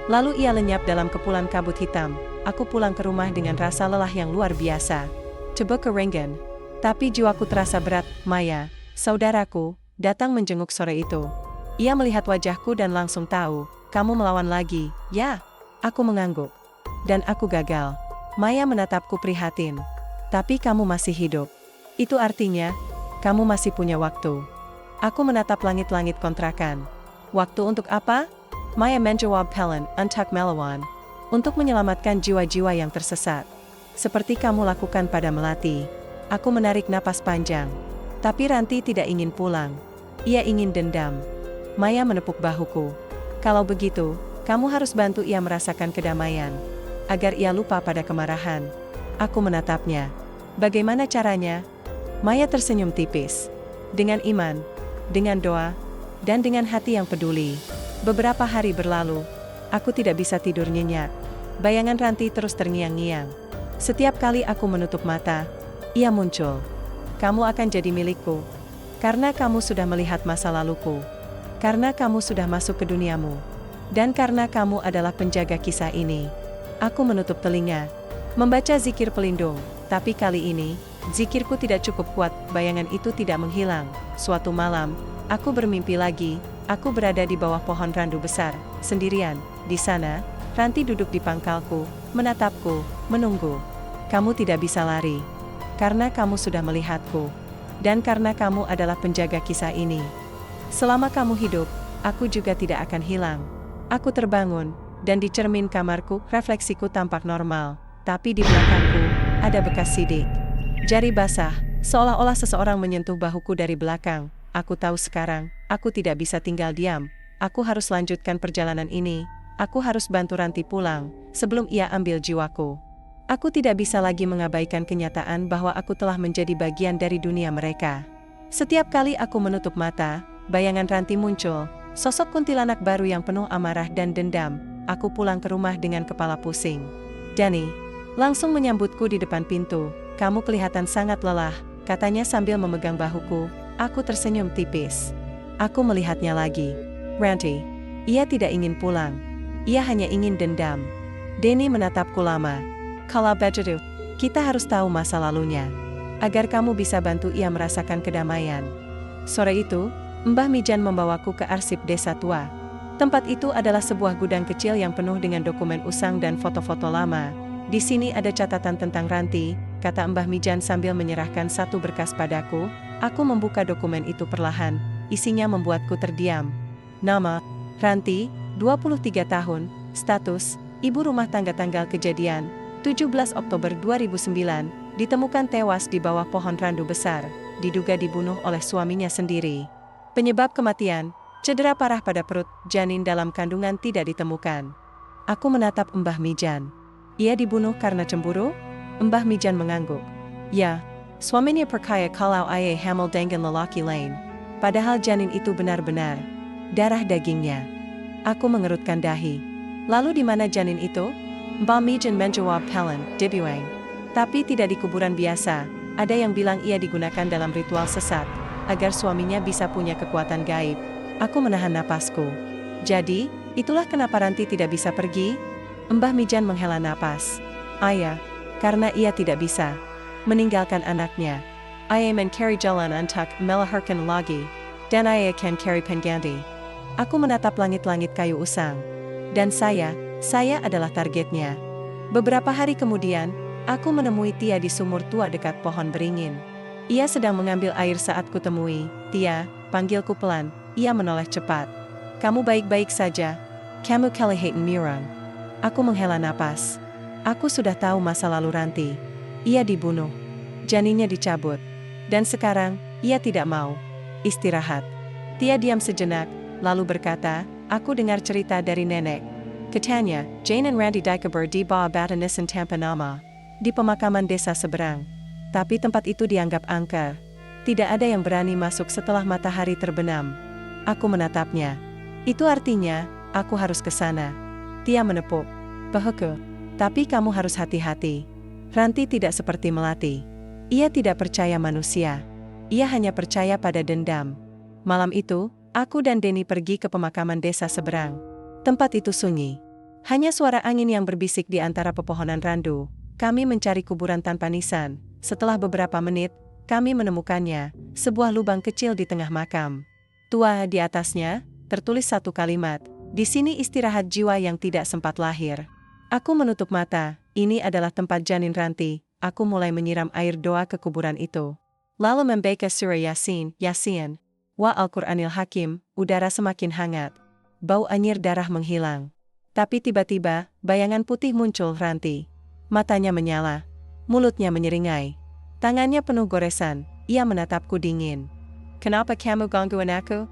Speaker 1: Lalu ia lenyap dalam kepulan kabut hitam. Aku pulang ke rumah dengan rasa lelah yang luar biasa. Coba ke Rengen. Tapi jiwaku terasa berat. Maya, saudaraku, datang menjenguk sore itu. Ia melihat wajahku dan langsung tahu, kamu melawan lagi, ya? Aku mengangguk. Dan aku gagal. Maya menatapku prihatin. Tapi kamu masih hidup. Itu artinya, kamu masih punya waktu. Aku menatap langit-langit kontrakan. Waktu untuk apa? Maya menjawab pelan, untuk melawan. Untuk menyelamatkan jiwa-jiwa yang tersesat. Seperti kamu lakukan pada Melati. Aku menarik napas panjang. Tapi Ranti tidak ingin pulang. Ia ingin dendam. Maya menepuk bahuku. Kalau begitu, kamu harus bantu ia merasakan kedamaian, agar ia lupa pada kemarahan. Aku menatapnya. Bagaimana caranya? Maya tersenyum tipis. Dengan iman, dengan doa, dan dengan hati yang peduli. Beberapa hari berlalu, aku tidak bisa tidur nyenyak. Bayangan Ranti terus terngiang-ngiang. Setiap kali aku menutup mata, ia muncul. Kamu akan jadi milikku. Karena kamu sudah melihat masa laluku. Karena kamu sudah masuk ke duniamu. Dan karena kamu adalah penjaga kisah ini. Aku menutup telinga, membaca zikir pelindung, tapi kali ini, zikirku tidak cukup kuat, bayangan itu tidak menghilang. Suatu malam, aku bermimpi lagi, aku berada di bawah pohon randu besar, sendirian. Di sana, Ranti duduk di pangkalku, menatapku, menunggu. Kamu tidak bisa lari. Karena kamu sudah melihatku. Dan karena kamu adalah penjaga kisah ini. Selama kamu hidup, aku juga tidak akan hilang. Aku terbangun, dan di cermin kamarku, refleksiku tampak normal. Tapi di belakangku, ada bekas sidik. Jari basah, seolah-olah seseorang menyentuh bahuku dari belakang. Aku tahu sekarang, aku tidak bisa tinggal diam. Aku harus lanjutkan perjalanan ini. Aku harus bantu Ranti pulang, sebelum ia ambil jiwaku. Aku tidak bisa lagi mengabaikan kenyataan bahwa aku telah menjadi bagian dari dunia mereka. Setiap kali aku menutup mata, bayangan Ranti muncul, sosok kuntilanak baru yang penuh amarah dan dendam. Aku pulang ke rumah dengan kepala pusing. Danny langsung menyambutku di depan pintu. Kamu kelihatan sangat lelah, katanya sambil memegang bahuku. Aku tersenyum tipis. Aku melihatnya lagi. Ranti, ia tidak ingin pulang. Ia hanya ingin dendam. Danny menatapku lama. Kalau begitu, kita harus tahu masa lalunya. Agar kamu bisa bantu ia merasakan kedamaian. Sore itu, Mbah Mijan membawaku ke arsip desa tua. Tempat itu adalah sebuah gudang kecil yang penuh dengan dokumen usang dan foto-foto lama. Di sini ada catatan tentang Ranti, kata Mbah Mijan sambil menyerahkan satu berkas padaku. Aku membuka dokumen itu perlahan, isinya membuatku terdiam. Nama, Ranti, 23 tahun, status, ibu rumah tangga, tanggal kejadian, 17 Oktober 2009, ditemukan tewas di bawah pohon randu besar, diduga dibunuh oleh suaminya sendiri. Penyebab kematian, cedera parah pada perut, janin dalam kandungan tidak ditemukan. Aku menatap Mbah Mijan. Ia dibunuh karena cemburu? Mbah Mijan mengangguk. Ya, suaminya percaya kalau ia hamil dengan lelaki lain. Padahal janin itu benar-benar darah dagingnya. Aku mengerutkan dahi. Lalu di mana janin itu? Mbah Mijan menjawab pelan, di Bueng. Tapi tidak di kuburan biasa. Ada yang bilang ia digunakan dalam ritual sesat, agar suaminya bisa punya kekuatan gaib. Aku menahan napasku. Jadi, itulah kenapa Ranti tidak bisa pergi? Mbah Mijan menghela napas. Ayah, karena ia tidak bisa meninggalkan anaknya. Ayah mencari jalan untuk melahirkan lagi. Dan ayah akan cari pengganti. Aku menatap langit-langit kayu usang. Dan saya adalah targetnya. Beberapa hari kemudian, aku menemui Tia di sumur tua dekat pohon beringin. Ia sedang mengambil air saat kutemui. Tia, panggilku pelan. Ia menoleh cepat. Kamu baik-baik saja? Kamu kelihatan mirang. Aku menghela napas. Aku sudah tahu masa lalu Ranti. Ia dibunuh. Janinnya dicabut. Dan sekarang, ia tidak mau istirahat. Tia diam sejenak, lalu berkata, aku dengar cerita dari nenek. Katanya, Jane dan Randy dikubur di bawah batu nisan tanpa nama. Di pemakaman desa seberang. Tapi tempat itu dianggap angker. Tidak ada yang berani masuk setelah matahari terbenam. Aku menatapnya. Itu artinya, aku harus ke sana. Tia menepuk. Bahuku. Tapi kamu harus hati-hati. Ranti tidak seperti Melati. Ia tidak percaya manusia. Ia hanya percaya pada dendam. Malam itu, aku dan Denny pergi ke pemakaman desa seberang. Tempat itu sunyi. Hanya suara angin yang berbisik di antara pepohonan randu. Kami mencari kuburan tanpa nisan. Setelah beberapa menit, kami menemukannya, sebuah lubang kecil di tengah makam. Tua di atasnya, tertulis satu kalimat, di sini istirahat jiwa yang tidak sempat lahir. Aku menutup mata, ini adalah tempat janin Ranti. Aku mulai menyiram air doa ke kuburan itu. Lalu membaca surah Yasin. Wa Al-Quranil Hakim, udara semakin hangat. Bau anyir darah menghilang. Tapi tiba-tiba, bayangan putih muncul Ranti. Matanya menyala. Mulutnya menyeringai. Tangannya penuh goresan, ia menatapku dingin. Kenapa kamu gangguin aku?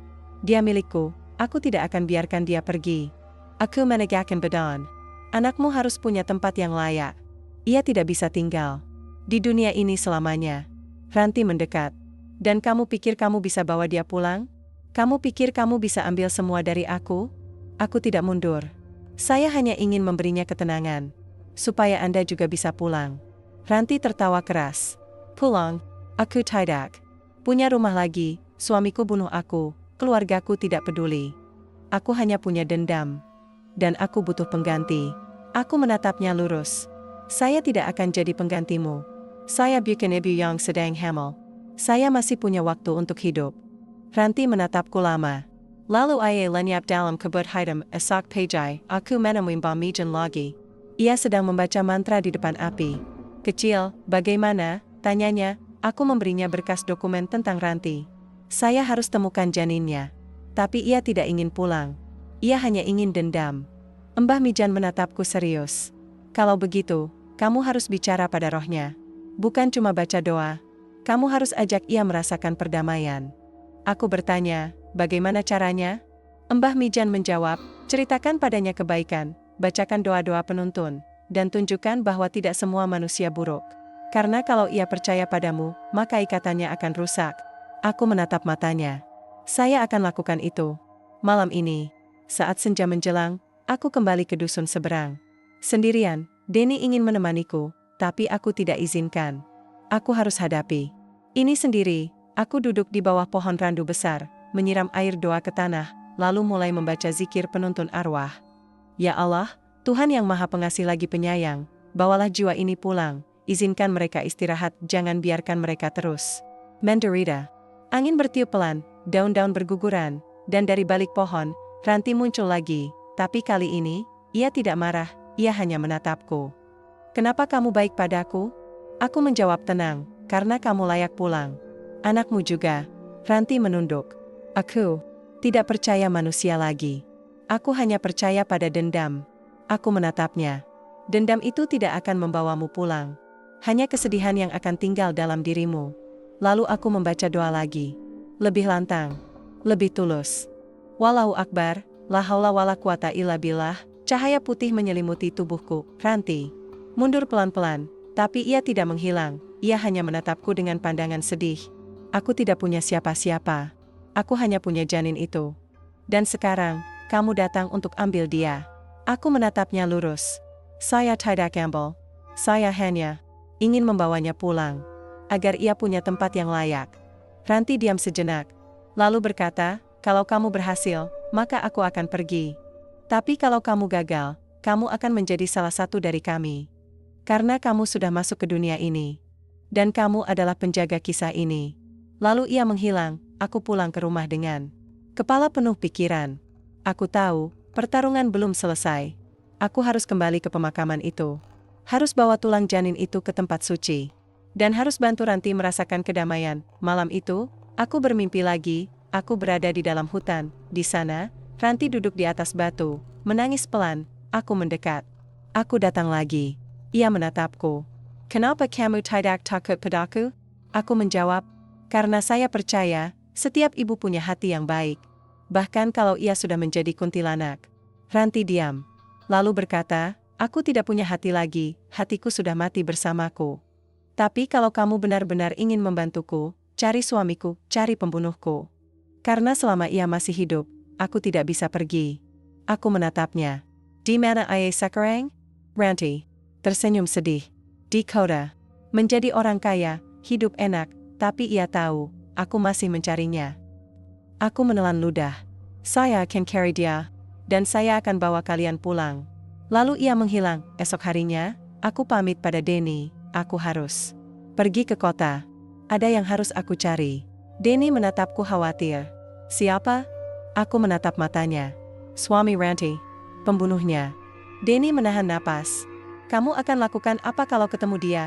Speaker 1: Dia milikku, aku tidak akan biarkan dia pergi. Aku menegakkan badan. Anakmu harus punya tempat yang layak. Ia tidak bisa tinggal di dunia ini selamanya. Ranti mendekat. Dan kamu pikir kamu bisa bawa dia pulang? Kamu pikir kamu bisa ambil semua dari aku? Aku tidak mundur. Saya hanya ingin memberinya ketenangan. Supaya Anda juga bisa pulang. Ranti tertawa keras. Pulang? Aku tidak. Punya rumah lagi, suamiku bunuh aku, keluargaku tidak peduli. Aku hanya punya dendam. Dan aku butuh pengganti. Aku menatapnya lurus. Saya tidak akan jadi penggantimu. Saya bukan ibu yang sedang hamil. Saya masih punya waktu untuk hidup. Ranti menatapku lama. Lalu ia lenyap dalam kabut hitam. Esok pagi, aku menemui Mbak Mijan lagi. Ia sedang membaca mantra di depan api. Kecil, bagaimana? Tanyanya. Aku memberinya berkas dokumen tentang Ranti. Saya harus temukan janinnya. Tapi ia tidak ingin pulang. Ia hanya ingin dendam. Mbah Mijan menatapku serius. Kalau begitu, kamu harus bicara pada rohnya. Bukan cuma baca doa. Kamu harus ajak ia merasakan perdamaian. Aku bertanya, bagaimana caranya? Mbah Mijan menjawab, ceritakan padanya kebaikan, bacakan doa-doa penuntun, dan tunjukkan bahwa tidak semua manusia buruk. Karena kalau ia percaya padamu, maka ikatannya akan rusak. Aku menatap matanya. Saya akan lakukan itu. Malam ini, saat senja menjelang, aku kembali ke dusun seberang. Sendirian, Denny ingin menemaniku, tapi aku tidak izinkan. Aku harus hadapi ini sendiri. Aku duduk di bawah pohon randu besar, menyiram air doa ke tanah, lalu mulai membaca zikir penuntun arwah. Ya Allah, Tuhan yang Maha Pengasih lagi penyayang, bawalah jiwa ini pulang, izinkan mereka istirahat, jangan biarkan mereka terus menderita. Angin bertiup pelan, daun-daun berguguran, dan dari balik pohon, Ranti muncul lagi, tapi kali ini, ia tidak marah, ia hanya menatapku. Kenapa kamu baik padaku? Aku menjawab tenang, karena kamu layak pulang. Anakmu juga. Ranti menunduk. Aku tidak percaya manusia lagi. Aku hanya percaya pada dendam. Aku menatapnya. Dendam itu tidak akan membawamu pulang. Hanya kesedihan yang akan tinggal dalam dirimu. Lalu aku membaca doa lagi. Lebih lantang. Lebih tulus. Wallahu Akbar, la haula wala quwata illa billah. Cahaya putih menyelimuti tubuhku. Ranti mundur pelan-pelan, tapi ia tidak menghilang. Ia hanya menatapku dengan pandangan sedih. Aku tidak punya siapa-siapa. Aku hanya punya janin itu. Dan sekarang, kamu datang untuk ambil dia. Aku menatapnya lurus. Saya tidak ambil. Saya hanya ingin membawanya pulang. Agar ia punya tempat yang layak. Ranti diam sejenak. Lalu berkata, kalau kamu berhasil, maka aku akan pergi. Tapi kalau kamu gagal, kamu akan menjadi salah satu dari kami. Karena kamu sudah masuk ke dunia ini. Dan kamu adalah penjaga kisah ini. Lalu ia menghilang, aku pulang ke rumah dengan kepala penuh pikiran. Aku tahu, pertarungan belum selesai. Aku harus kembali ke pemakaman itu. Harus bawa tulang janin itu ke tempat suci. Dan harus bantu Ranti merasakan kedamaian. Malam itu, aku bermimpi lagi, aku berada di dalam hutan. Di sana, Ranti duduk di atas batu, menangis pelan. Aku mendekat. Aku datang lagi. Ia menatapku. Kenapa kamu tidak takut padaku? Aku menjawab, karena saya percaya, setiap ibu punya hati yang baik. Bahkan kalau ia sudah menjadi kuntilanak. Ranti diam. Lalu berkata, aku tidak punya hati lagi, hatiku sudah mati bersamaku. Tapi kalau kamu benar-benar ingin membantuku, cari suamiku, cari pembunuhku. Karena selama ia masih hidup, aku tidak bisa pergi. Aku menatapnya. Di mana ia sekarang? Ranti tersenyum sedih. Di kota. Menjadi orang kaya, hidup enak, tapi ia tahu, aku masih mencarinya. Aku menelan ludah. Saya akan carry dia, dan saya akan bawa kalian pulang. Lalu ia menghilang. Esok harinya, aku pamit pada Denny. Aku harus pergi ke kota. Ada yang harus aku cari. Denny menatapku khawatir. Siapa? Aku menatap matanya. Suami Ranti. Pembunuhnya. Denny menahan napas. Kamu akan lakukan apa kalau ketemu dia?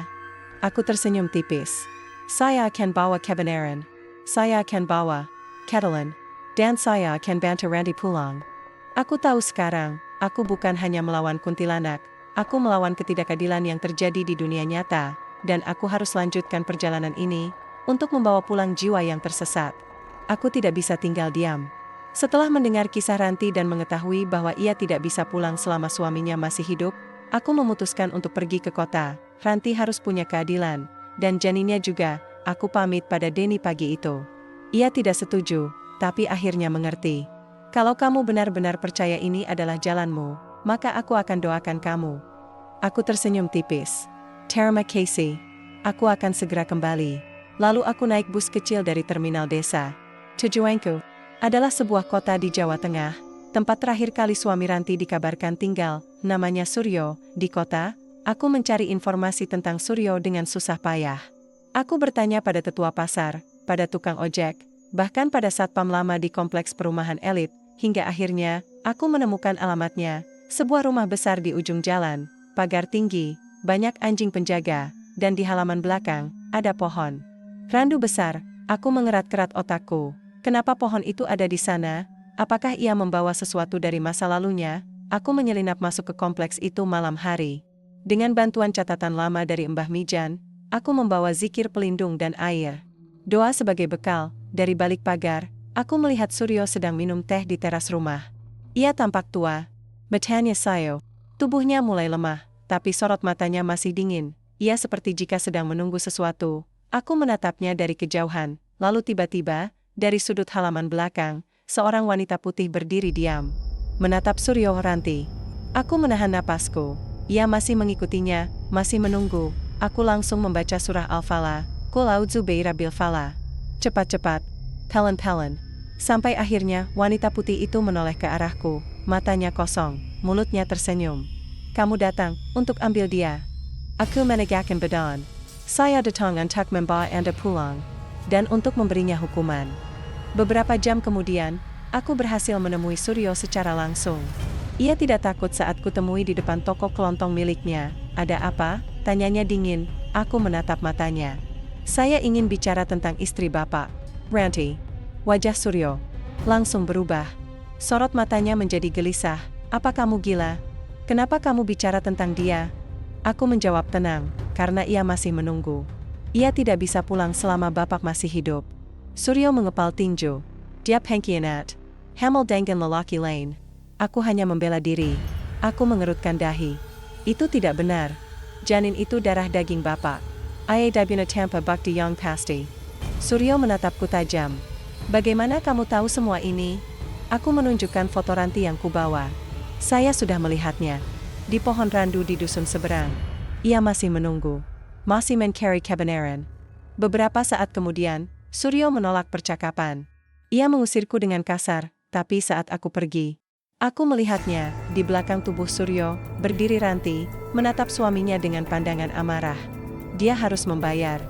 Speaker 1: Aku tersenyum tipis. Saya akan bawa kebenaran. Saya akan bawa Catalan. Dan saya akan bantu Ranti pulang. Aku tahu sekarang, aku bukan hanya melawan kuntilanak. Aku melawan ketidakadilan yang terjadi di dunia nyata, dan aku harus lanjutkan perjalanan ini, untuk membawa pulang jiwa yang tersesat. Aku tidak bisa tinggal diam. Setelah mendengar kisah Ranti dan mengetahui bahwa ia tidak bisa pulang selama suaminya masih hidup, aku memutuskan untuk pergi ke kota. Ranti harus punya keadilan, dan janinnya juga. Aku pamit pada Denny pagi itu. Ia tidak setuju, tapi akhirnya mengerti. Kalau kamu benar-benar percaya ini adalah jalanmu, maka aku akan doakan kamu. Aku tersenyum tipis. Terima kasih. Aku akan segera kembali. Lalu aku naik bus kecil dari terminal desa. Tujuanku adalah sebuah kota di Jawa Tengah, tempat terakhir kali suami Ranti dikabarkan tinggal, namanya Suryo. Di kota, aku mencari informasi tentang Suryo dengan susah payah. Aku bertanya pada tetua pasar, pada tukang ojek, bahkan pada satpam lama di kompleks perumahan elit, hingga akhirnya, aku menemukan alamatnya, sebuah rumah besar di ujung jalan, pagar tinggi, banyak anjing penjaga, dan di halaman belakang, ada pohon randu besar. Aku mengerat-kerat otakku. Kenapa pohon itu ada di sana? Apakah ia membawa sesuatu dari masa lalunya? Aku menyelinap masuk ke kompleks itu malam hari. Dengan bantuan catatan lama dari Mbah Mijan, aku membawa zikir pelindung dan air doa sebagai bekal. Dari balik pagar, aku melihat Suryo sedang minum teh di teras rumah. Ia tampak tua. Matanya sayo. Tubuhnya mulai lemah, tapi sorot matanya masih dingin. Ia seperti jika sedang menunggu sesuatu. Aku menatapnya dari kejauhan, lalu tiba-tiba, dari sudut halaman belakang, seorang wanita putih berdiri diam, menatap Suryo Ranti. Aku menahan napasku. Ia masih mengikutinya, masih menunggu. Aku langsung membaca surah Al-Falaq, Qul a'udzu birabbil falaq. Cepat-cepat, pelan-pelan. Sampai akhirnya, wanita putih itu menoleh ke arahku, matanya kosong, mulutnya tersenyum. Kamu datang, untuk ambil dia. Aku menegakkan badan. Saya datang untuk membawa Anda pulang, dan untuk memberinya hukuman. Beberapa jam kemudian, aku berhasil menemui Suryo secara langsung. Ia tidak takut saat kutemui di depan toko kelontong miliknya. Ada apa? Tanyanya dingin. Aku menatap matanya. Saya ingin bicara tentang istri Bapak, Ranti. Wajah Suryo langsung berubah. Sorot matanya menjadi gelisah. Apa kamu gila? Kenapa kamu bicara tentang dia? Aku menjawab tenang, karena ia masih menunggu. Ia tidak bisa pulang selama Bapak masih hidup. Suryo mengepal tinju. Diap hengkianat. Hamil dengan lelaki lain. Aku hanya membela diri. Aku mengerutkan dahi. Itu tidak benar. Janin itu darah daging Bapak. Ayah dabina tanpa bakti yang pasti. Suryo menatapku tajam. Bagaimana kamu tahu semua ini? Aku menunjukkan foto Ranti yang kubawa. Saya sudah melihatnya. Di pohon randu di dusun seberang. Ia masih menunggu. Masih mencari kebenaran. Beberapa saat kemudian, Suryo menolak percakapan. Ia mengusirku dengan kasar, tapi saat aku pergi, aku melihatnya, di belakang tubuh Suryo, berdiri Ranti, menatap suaminya dengan pandangan amarah. Dia harus membayar.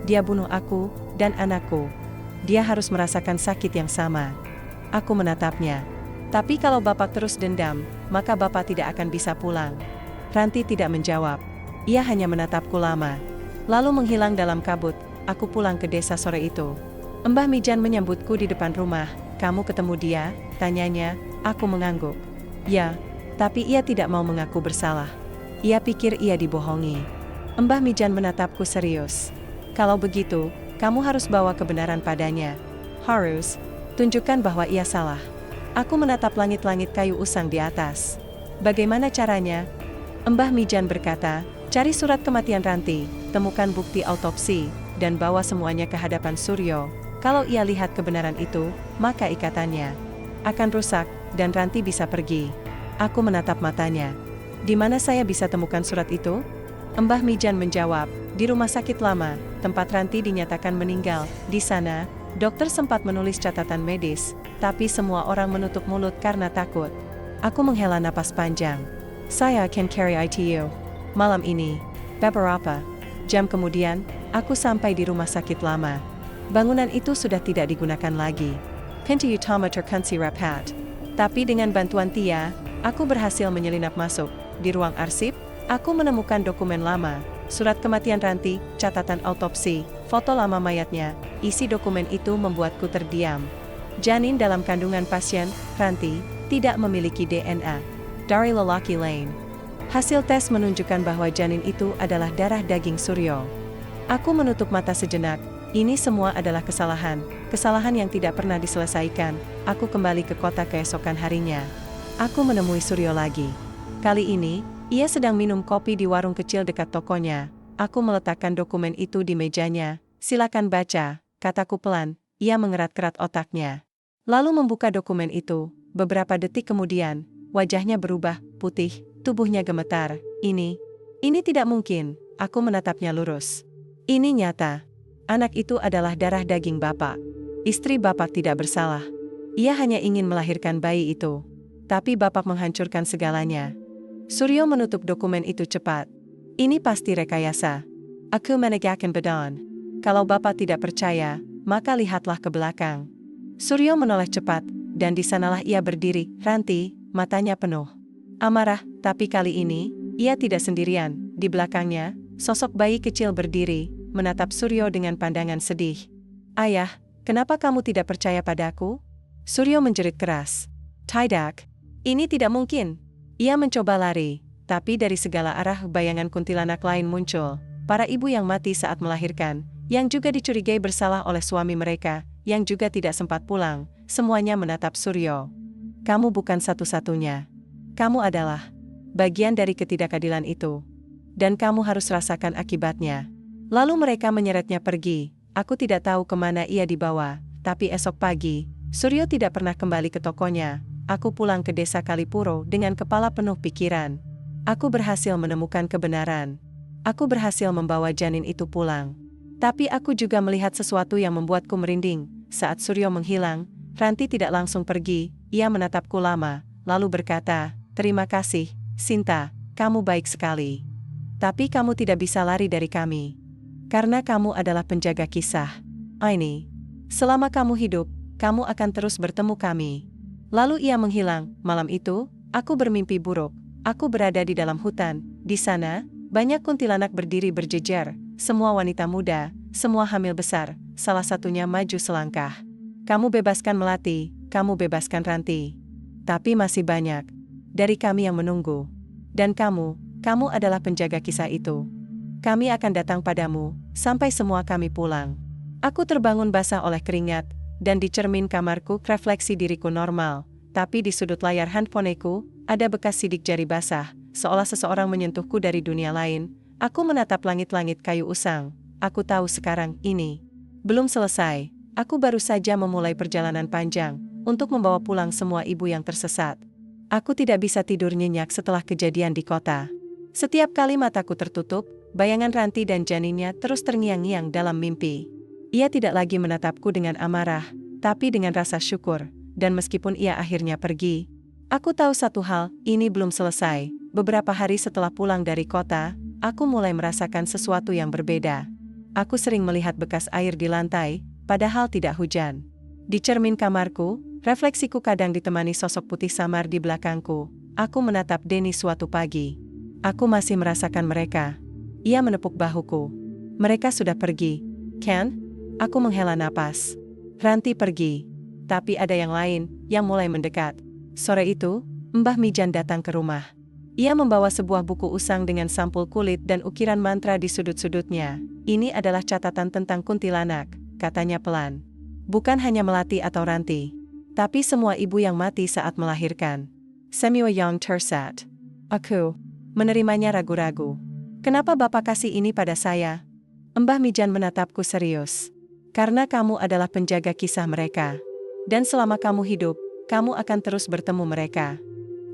Speaker 1: Dia bunuh aku, dan anakku. Dia harus merasakan sakit yang sama. Aku menatapnya. Tapi kalau Bapak terus dendam, maka Bapak tidak akan bisa pulang. Ranti tidak menjawab. Ia hanya menatapku lama. Lalu menghilang dalam kabut. Aku pulang ke desa sore itu. Mbah Mijan menyambutku di depan rumah. Kamu ketemu dia? Tanyanya. Aku mengangguk. Ya, tapi ia tidak mau mengaku bersalah. Ia pikir ia dibohongi. Mbah Mijan menatapku serius. Kalau begitu, kamu harus bawa kebenaran padanya. Harus. Tunjukkan bahwa ia salah. Aku menatap langit-langit kayu usang di atas. Bagaimana caranya? Mbah Mijan berkata, cari surat kematian Ranti, temukan bukti autopsi, dan bawa semuanya ke hadapan Suryo. Kalau ia lihat kebenaran itu, maka ikatannya akan rusak, dan Ranti bisa pergi. Aku menatap matanya. Di mana saya bisa temukan surat itu? Mbah Mijan menjawab, di rumah sakit lama, tempat Ranti dinyatakan meninggal. Di sana, dokter sempat menulis catatan medis, tapi semua orang menutup mulut karena takut. Aku menghela napas panjang. Saya akan carry ITU. Malam ini, beberapa jam kemudian, aku sampai di rumah sakit lama. Bangunan itu sudah tidak digunakan lagi. Pintu utama terkunci rapat. Tapi dengan bantuan Tia, aku berhasil menyelinap masuk. Di ruang arsip, aku menemukan dokumen lama, surat kematian Ranti, catatan autopsi, foto lama mayatnya. Isi dokumen itu membuatku terdiam. Janin dalam kandungan pasien, Ranti, tidak memiliki DNA dari lelaki lain. Hasil tes menunjukkan bahwa janin itu adalah darah daging Suryo. Aku menutup mata sejenak. Ini semua adalah kesalahan yang tidak pernah diselesaikan. Aku kembali ke kota keesokan harinya. Aku menemui Suryo lagi. Kali ini, ia sedang minum kopi di warung kecil dekat tokonya. Aku meletakkan dokumen itu di mejanya. Silakan baca, kataku pelan. Ia mengerat-kerat otaknya. Lalu membuka dokumen itu. Beberapa detik kemudian, wajahnya berubah, putih, tubuhnya gemetar. Ini tidak mungkin. Aku menatapnya lurus. Ini nyata. Anak itu adalah darah daging Bapak. Istri Bapak tidak bersalah. Ia hanya ingin melahirkan bayi itu. Tapi Bapak menghancurkan segalanya. Suryo menutup dokumen itu cepat. Ini pasti rekayasa. Aku menegakkan badan. Kalau Bapak tidak percaya, maka lihatlah ke belakang. Suryo menoleh cepat, dan di sanalah ia berdiri, Ranti, matanya penuh amarah, tapi kali ini, ia tidak sendirian. Di belakangnya, sosok bayi kecil berdiri, menatap Suryo dengan pandangan sedih. Ayah, kenapa kamu tidak percaya padaku? Suryo menjerit keras. Tidak. Ini tidak mungkin. Ia mencoba lari, tapi dari segala arah bayangan kuntilanak lain muncul. Para ibu yang mati saat melahirkan, yang juga dicurigai bersalah oleh suami mereka, yang juga tidak sempat pulang, semuanya menatap Suryo. Kamu bukan satu-satunya. Kamu adalah bagian dari ketidakadilan itu. Dan kamu harus rasakan akibatnya. Lalu mereka menyeretnya pergi. Aku tidak tahu kemana ia dibawa, tapi esok pagi, Suryo tidak pernah kembali ke tokonya. Aku pulang ke desa Kalipuro dengan kepala penuh pikiran. Aku berhasil menemukan kebenaran. Aku berhasil membawa janin itu pulang. Tapi aku juga melihat sesuatu yang membuatku merinding. Saat Suryo menghilang, Ranti tidak langsung pergi. Ia menatapku lama, lalu berkata, "Terima kasih, Sinta, kamu baik sekali. Tapi kamu tidak bisa lari dari kami. Karena kamu adalah penjaga kisah. Ini. Selama kamu hidup, kamu akan terus bertemu kami." Lalu ia menghilang. Malam itu, aku bermimpi buruk. Aku berada di dalam hutan. Di sana, banyak kuntilanak berdiri berjejer. Semua wanita muda, semua hamil besar. Salah satunya maju selangkah. Kamu bebaskan Melati, kamu bebaskan Ranti. Tapi masih banyak dari kami yang menunggu. Dan kamu adalah penjaga kisah itu. Kami akan datang padamu, sampai semua kami pulang. Aku terbangun basah oleh keringat, dan di cermin kamarku refleksi diriku normal. Tapi di sudut layar handphoneku, ada bekas sidik jari basah, seolah seseorang menyentuhku dari dunia lain. Aku menatap langit-langit kayu usang. Aku tahu sekarang, ini belum selesai. Aku baru saja memulai perjalanan panjang, untuk membawa pulang semua ibu yang tersesat. Aku tidak bisa tidur nyenyak setelah kejadian di kota. Setiap kali mataku tertutup, bayangan Ranti dan janinnya terus terngiang-ngiang dalam mimpi. Ia tidak lagi menatapku dengan amarah, tapi dengan rasa syukur, dan meskipun ia akhirnya pergi, aku tahu satu hal, ini belum selesai. Beberapa hari setelah pulang dari kota, aku mulai merasakan sesuatu yang berbeda. Aku sering melihat bekas air di lantai, padahal tidak hujan. Di cermin kamarku, refleksiku kadang ditemani sosok putih samar di belakangku. Aku menatap Denny suatu pagi. Aku masih merasakan mereka. Ia menepuk bahuku. Mereka sudah pergi. Ken? Aku menghela napas. Ranti pergi. Tapi ada yang lain, yang mulai mendekat. Sore itu, Mbah Mijan datang ke rumah. Ia membawa sebuah buku usang dengan sampul kulit dan ukiran mantra di sudut-sudutnya. Ini adalah catatan tentang kuntilanak, katanya pelan. Bukan hanya Melati atau Ranti, tapi semua ibu yang mati saat melahirkan. Semua yang tersesat. Aku menerimanya ragu-ragu. Kenapa Bapak kasih ini pada saya? Mbah Mijan menatapku serius. Karena kamu adalah penjaga kisah mereka. Dan selama kamu hidup, kamu akan terus bertemu mereka.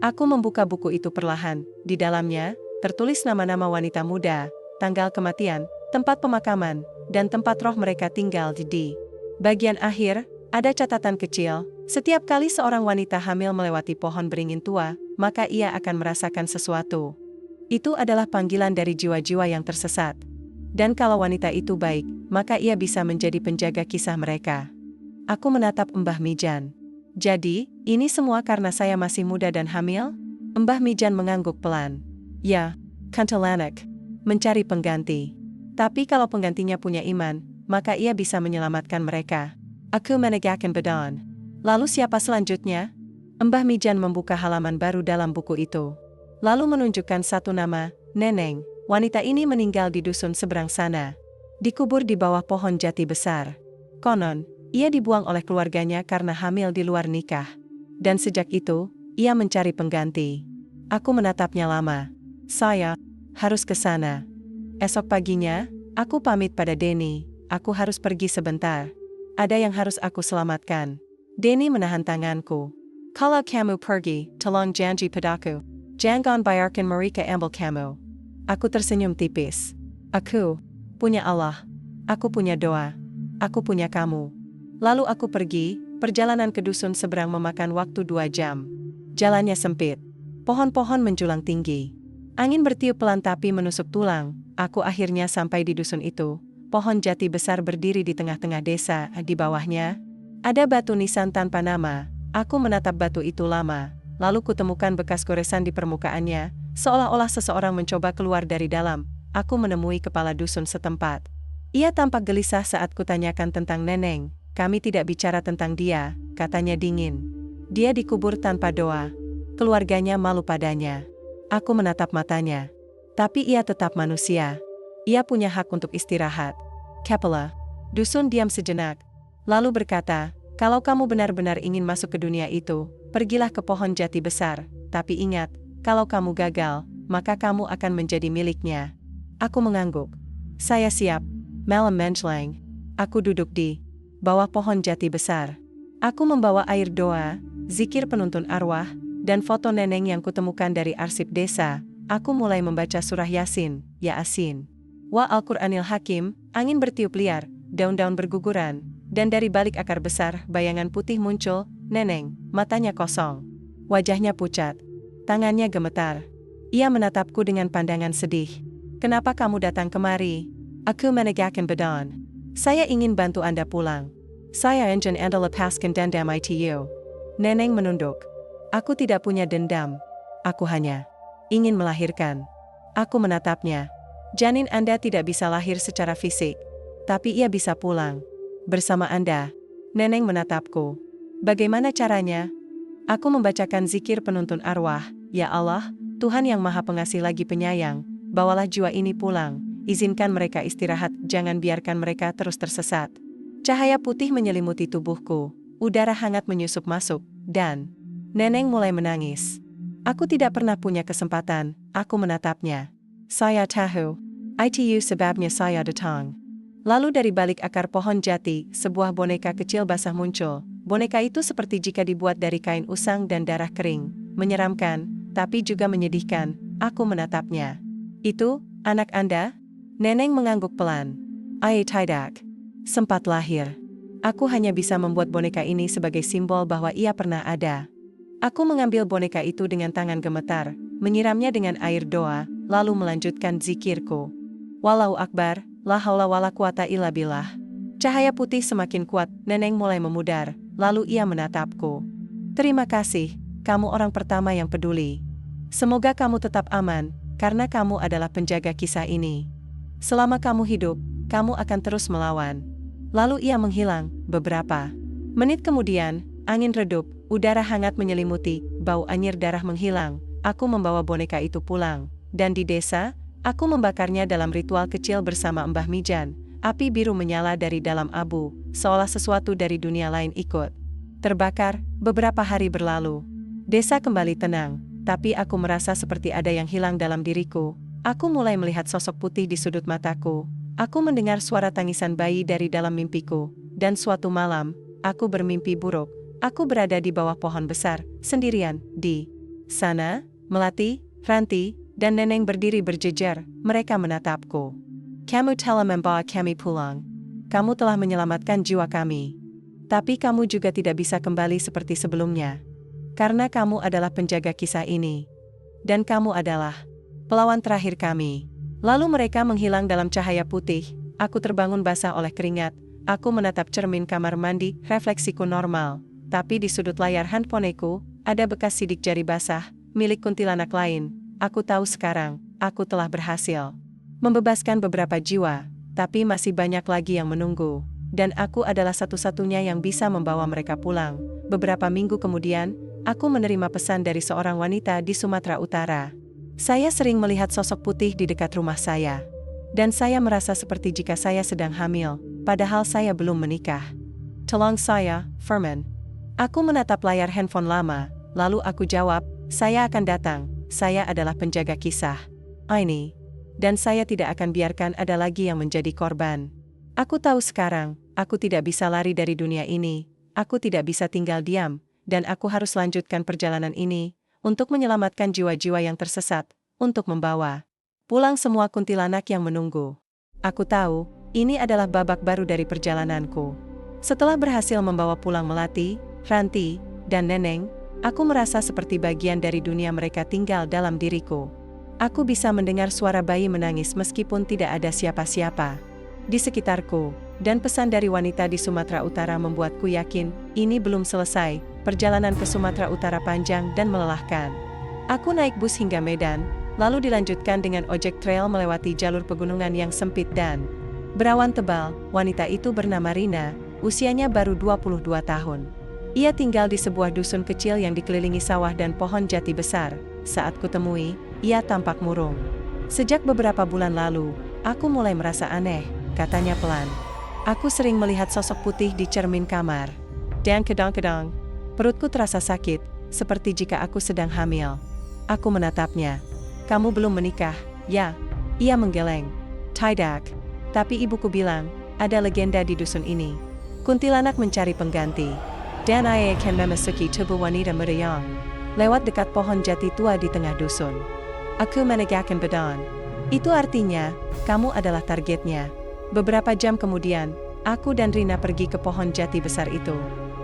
Speaker 1: Aku membuka buku itu perlahan. Di dalamnya, tertulis nama-nama wanita muda, tanggal kematian, tempat pemakaman, dan tempat roh mereka tinggal di bagian akhir, ada catatan kecil. Setiap kali seorang wanita hamil melewati pohon beringin tua, maka ia akan merasakan sesuatu. Itu adalah panggilan dari jiwa-jiwa yang tersesat. Dan kalau wanita itu baik, maka ia bisa menjadi penjaga kisah mereka. Aku menatap Mbah Mijan. Jadi, ini semua karena saya masih muda dan hamil? Mbah Mijan mengangguk pelan. Ya, kuntilanak. Mencari pengganti. Tapi kalau penggantinya punya iman, maka ia bisa menyelamatkan mereka. Aku menegakkan badan. Lalu siapa selanjutnya? Mbah Mijan membuka halaman baru dalam buku itu. Lalu menunjukkan satu nama, Neneng. Wanita ini meninggal di dusun seberang sana. Dikubur di bawah pohon jati besar. Konon, ia dibuang oleh keluarganya karena hamil di luar nikah. Dan sejak itu, ia mencari pengganti. Aku menatapnya lama. Saya harus ke sana. Esok paginya, aku pamit pada Denny. Aku harus pergi sebentar. Ada yang harus aku selamatkan. Denny menahan tanganku. Kalau kamu pergi, tolong janji padaku. Jangan biarkan mereka ambil kamu. Aku tersenyum tipis. Aku punya Allah. Aku punya doa. Aku punya kamu. Lalu aku pergi. Perjalanan ke dusun seberang memakan waktu 2 jam. Jalannya sempit. Pohon-pohon menjulang tinggi. Angin bertiup pelan tapi menusuk tulang. Aku akhirnya sampai di dusun itu. Pohon jati besar berdiri di tengah-tengah desa. Di bawahnya ada batu nisan tanpa nama. Aku menatap batu itu lama. Lalu kutemukan bekas goresan di permukaannya. Seolah-olah seseorang mencoba keluar dari dalam. Aku menemui kepala dusun setempat. Ia tampak gelisah saat kutanyakan tentang Neneng. Kami tidak bicara tentang dia, katanya dingin. Dia dikubur tanpa doa. Keluarganya malu padanya. Aku menatap matanya. Tapi ia tetap manusia. Ia punya hak untuk istirahat. Kepala dusun diam sejenak. Lalu berkata, kalau kamu benar-benar ingin masuk ke dunia itu, pergilah ke pohon jati besar. Tapi ingat, kalau kamu gagal, maka kamu akan menjadi miliknya. Aku mengangguk. Saya siap. Malam menjelang. Aku duduk di bawah pohon jati besar. Aku membawa air doa, zikir penuntun arwah, dan foto Neneng yang kutemukan dari arsip desa. Aku mulai membaca surah Yasin, Ya Asin. Wa Al-Quranil Hakim. Angin bertiup liar, daun-daun berguguran, dan dari balik akar besar bayangan putih muncul. Neneng, matanya kosong. Wajahnya pucat. Tangannya gemetar. Ia menatapku dengan pandangan sedih. Kenapa kamu datang kemari? Aku menegakkan badan. Saya ingin bantu Anda pulang. Saya ingin Anda lepaskan dendam itu. Neneng menunduk. Aku tidak punya dendam. Aku hanya ingin melahirkan. Aku menatapnya. Janin Anda tidak bisa lahir secara fisik. Tapi ia bisa pulang. Bersama Anda. Neneng menatapku. Bagaimana caranya? Aku membacakan zikir penuntun arwah. Ya Allah, Tuhan yang Maha Pengasih lagi penyayang, bawalah jiwa ini pulang. Izinkan mereka istirahat, jangan biarkan mereka terus tersesat. Cahaya putih menyelimuti tubuhku, udara hangat menyusup masuk, dan Neneng mulai menangis. Aku tidak pernah punya kesempatan, aku menatapnya. Saya tahu, itu sebabnya saya datang. Lalu dari balik akar pohon jati, sebuah boneka kecil basah muncul. Boneka itu seperti jika dibuat dari kain usang dan darah kering, menyeramkan, tapi juga menyedihkan. Aku menatapnya. Itu, anak Anda? Neneng mengangguk pelan. Ai tidak sempat lahir. Aku hanya bisa membuat boneka ini sebagai simbol bahwa ia pernah ada. Aku mengambil boneka itu dengan tangan gemetar, menyiramnya dengan air doa, lalu melanjutkan zikirku. Wallahu Akbar, la haula wala quwata illa billah. Cahaya putih semakin kuat, Neneng mulai memudar, lalu ia menatapku. Terima kasih, kamu orang pertama yang peduli. Semoga kamu tetap aman, karena kamu adalah penjaga kisah ini. Selama kamu hidup, kamu akan terus melawan. Lalu ia menghilang. Beberapa menit kemudian, angin redup, udara hangat menyelimuti, bau anyir darah menghilang. Aku membawa boneka itu pulang. Dan di desa, aku membakarnya dalam ritual kecil bersama Mbah Mijan. Api biru menyala dari dalam abu, seolah sesuatu dari dunia lain ikut terbakar. Beberapa hari berlalu. Desa kembali tenang, tapi aku merasa seperti ada yang hilang dalam diriku. Aku mulai melihat sosok putih di sudut mataku. Aku mendengar suara tangisan bayi dari dalam mimpiku. Dan suatu malam, aku bermimpi buruk. Aku berada di bawah pohon besar, sendirian. Di sana, Melati, Ranti, dan Neneng berdiri berjejer. Mereka menatapku. Kamu telah membawa kami pulang. Kamu telah menyelamatkan jiwa kami. Tapi kamu juga tidak bisa kembali seperti sebelumnya. Karena kamu adalah penjaga kisah ini. Dan kamu adalah pelawan terakhir kami. Lalu mereka menghilang dalam cahaya putih. Aku terbangun basah oleh keringat. Aku menatap cermin kamar mandi, refleksiku normal. Tapi di sudut layar handphoneku, ada bekas sidik jari basah, milik kuntilanak lain. Aku tahu sekarang, aku telah berhasil membebaskan beberapa jiwa, tapi masih banyak lagi yang menunggu. Dan aku adalah satu-satunya yang bisa membawa mereka pulang. Beberapa minggu kemudian, aku menerima pesan dari seorang wanita di Sumatera Utara. Saya sering melihat sosok putih di dekat rumah saya. Dan saya merasa seperti jika saya sedang hamil, padahal saya belum menikah. Tolong saya, Firman. Aku menatap layar handphone lama, lalu aku jawab, saya akan datang, saya adalah penjaga kisah. Ini. Dan saya tidak akan biarkan ada lagi yang menjadi korban. Aku tahu sekarang, aku tidak bisa lari dari dunia ini, aku tidak bisa tinggal diam, dan aku harus lanjutkan perjalanan ini, untuk menyelamatkan jiwa-jiwa yang tersesat, untuk membawa pulang semua kuntilanak yang menunggu. Aku tahu, ini adalah babak baru dari perjalananku. Setelah berhasil membawa pulang Melati, Ranti, dan Neneng, aku merasa seperti bagian dari dunia mereka tinggal dalam diriku. Aku bisa mendengar suara bayi menangis meskipun tidak ada siapa-siapa di sekitarku, dan pesan dari wanita di Sumatera Utara membuatku yakin, ini belum selesai, perjalanan ke Sumatera Utara panjang dan melelahkan. Aku naik bus hingga Medan, lalu dilanjutkan dengan ojek trail melewati jalur pegunungan yang sempit dan berawan tebal. Wanita itu bernama Rina, usianya baru 22 tahun. Ia tinggal di sebuah dusun kecil yang dikelilingi sawah dan pohon jati besar. Saat kutemui, ia tampak murung. Sejak beberapa bulan lalu, aku mulai merasa aneh, katanya pelan. Aku sering melihat sosok putih di cermin kamar. Dan kedang-kedang, perutku terasa sakit, seperti jika aku sedang hamil. Aku menatapnya. Kamu belum menikah, ya? Ia menggeleng. Tidak. Tapi ibuku bilang, ada legenda di dusun ini. Kuntilanak mencari pengganti. Dan ia akan memasuki tubuh wanita muda yang lewat dekat pohon jati tua di tengah dusun. Aku menegakkan badan. Itu artinya, kamu adalah targetnya. Beberapa jam kemudian, aku dan Rina pergi ke pohon jati besar itu.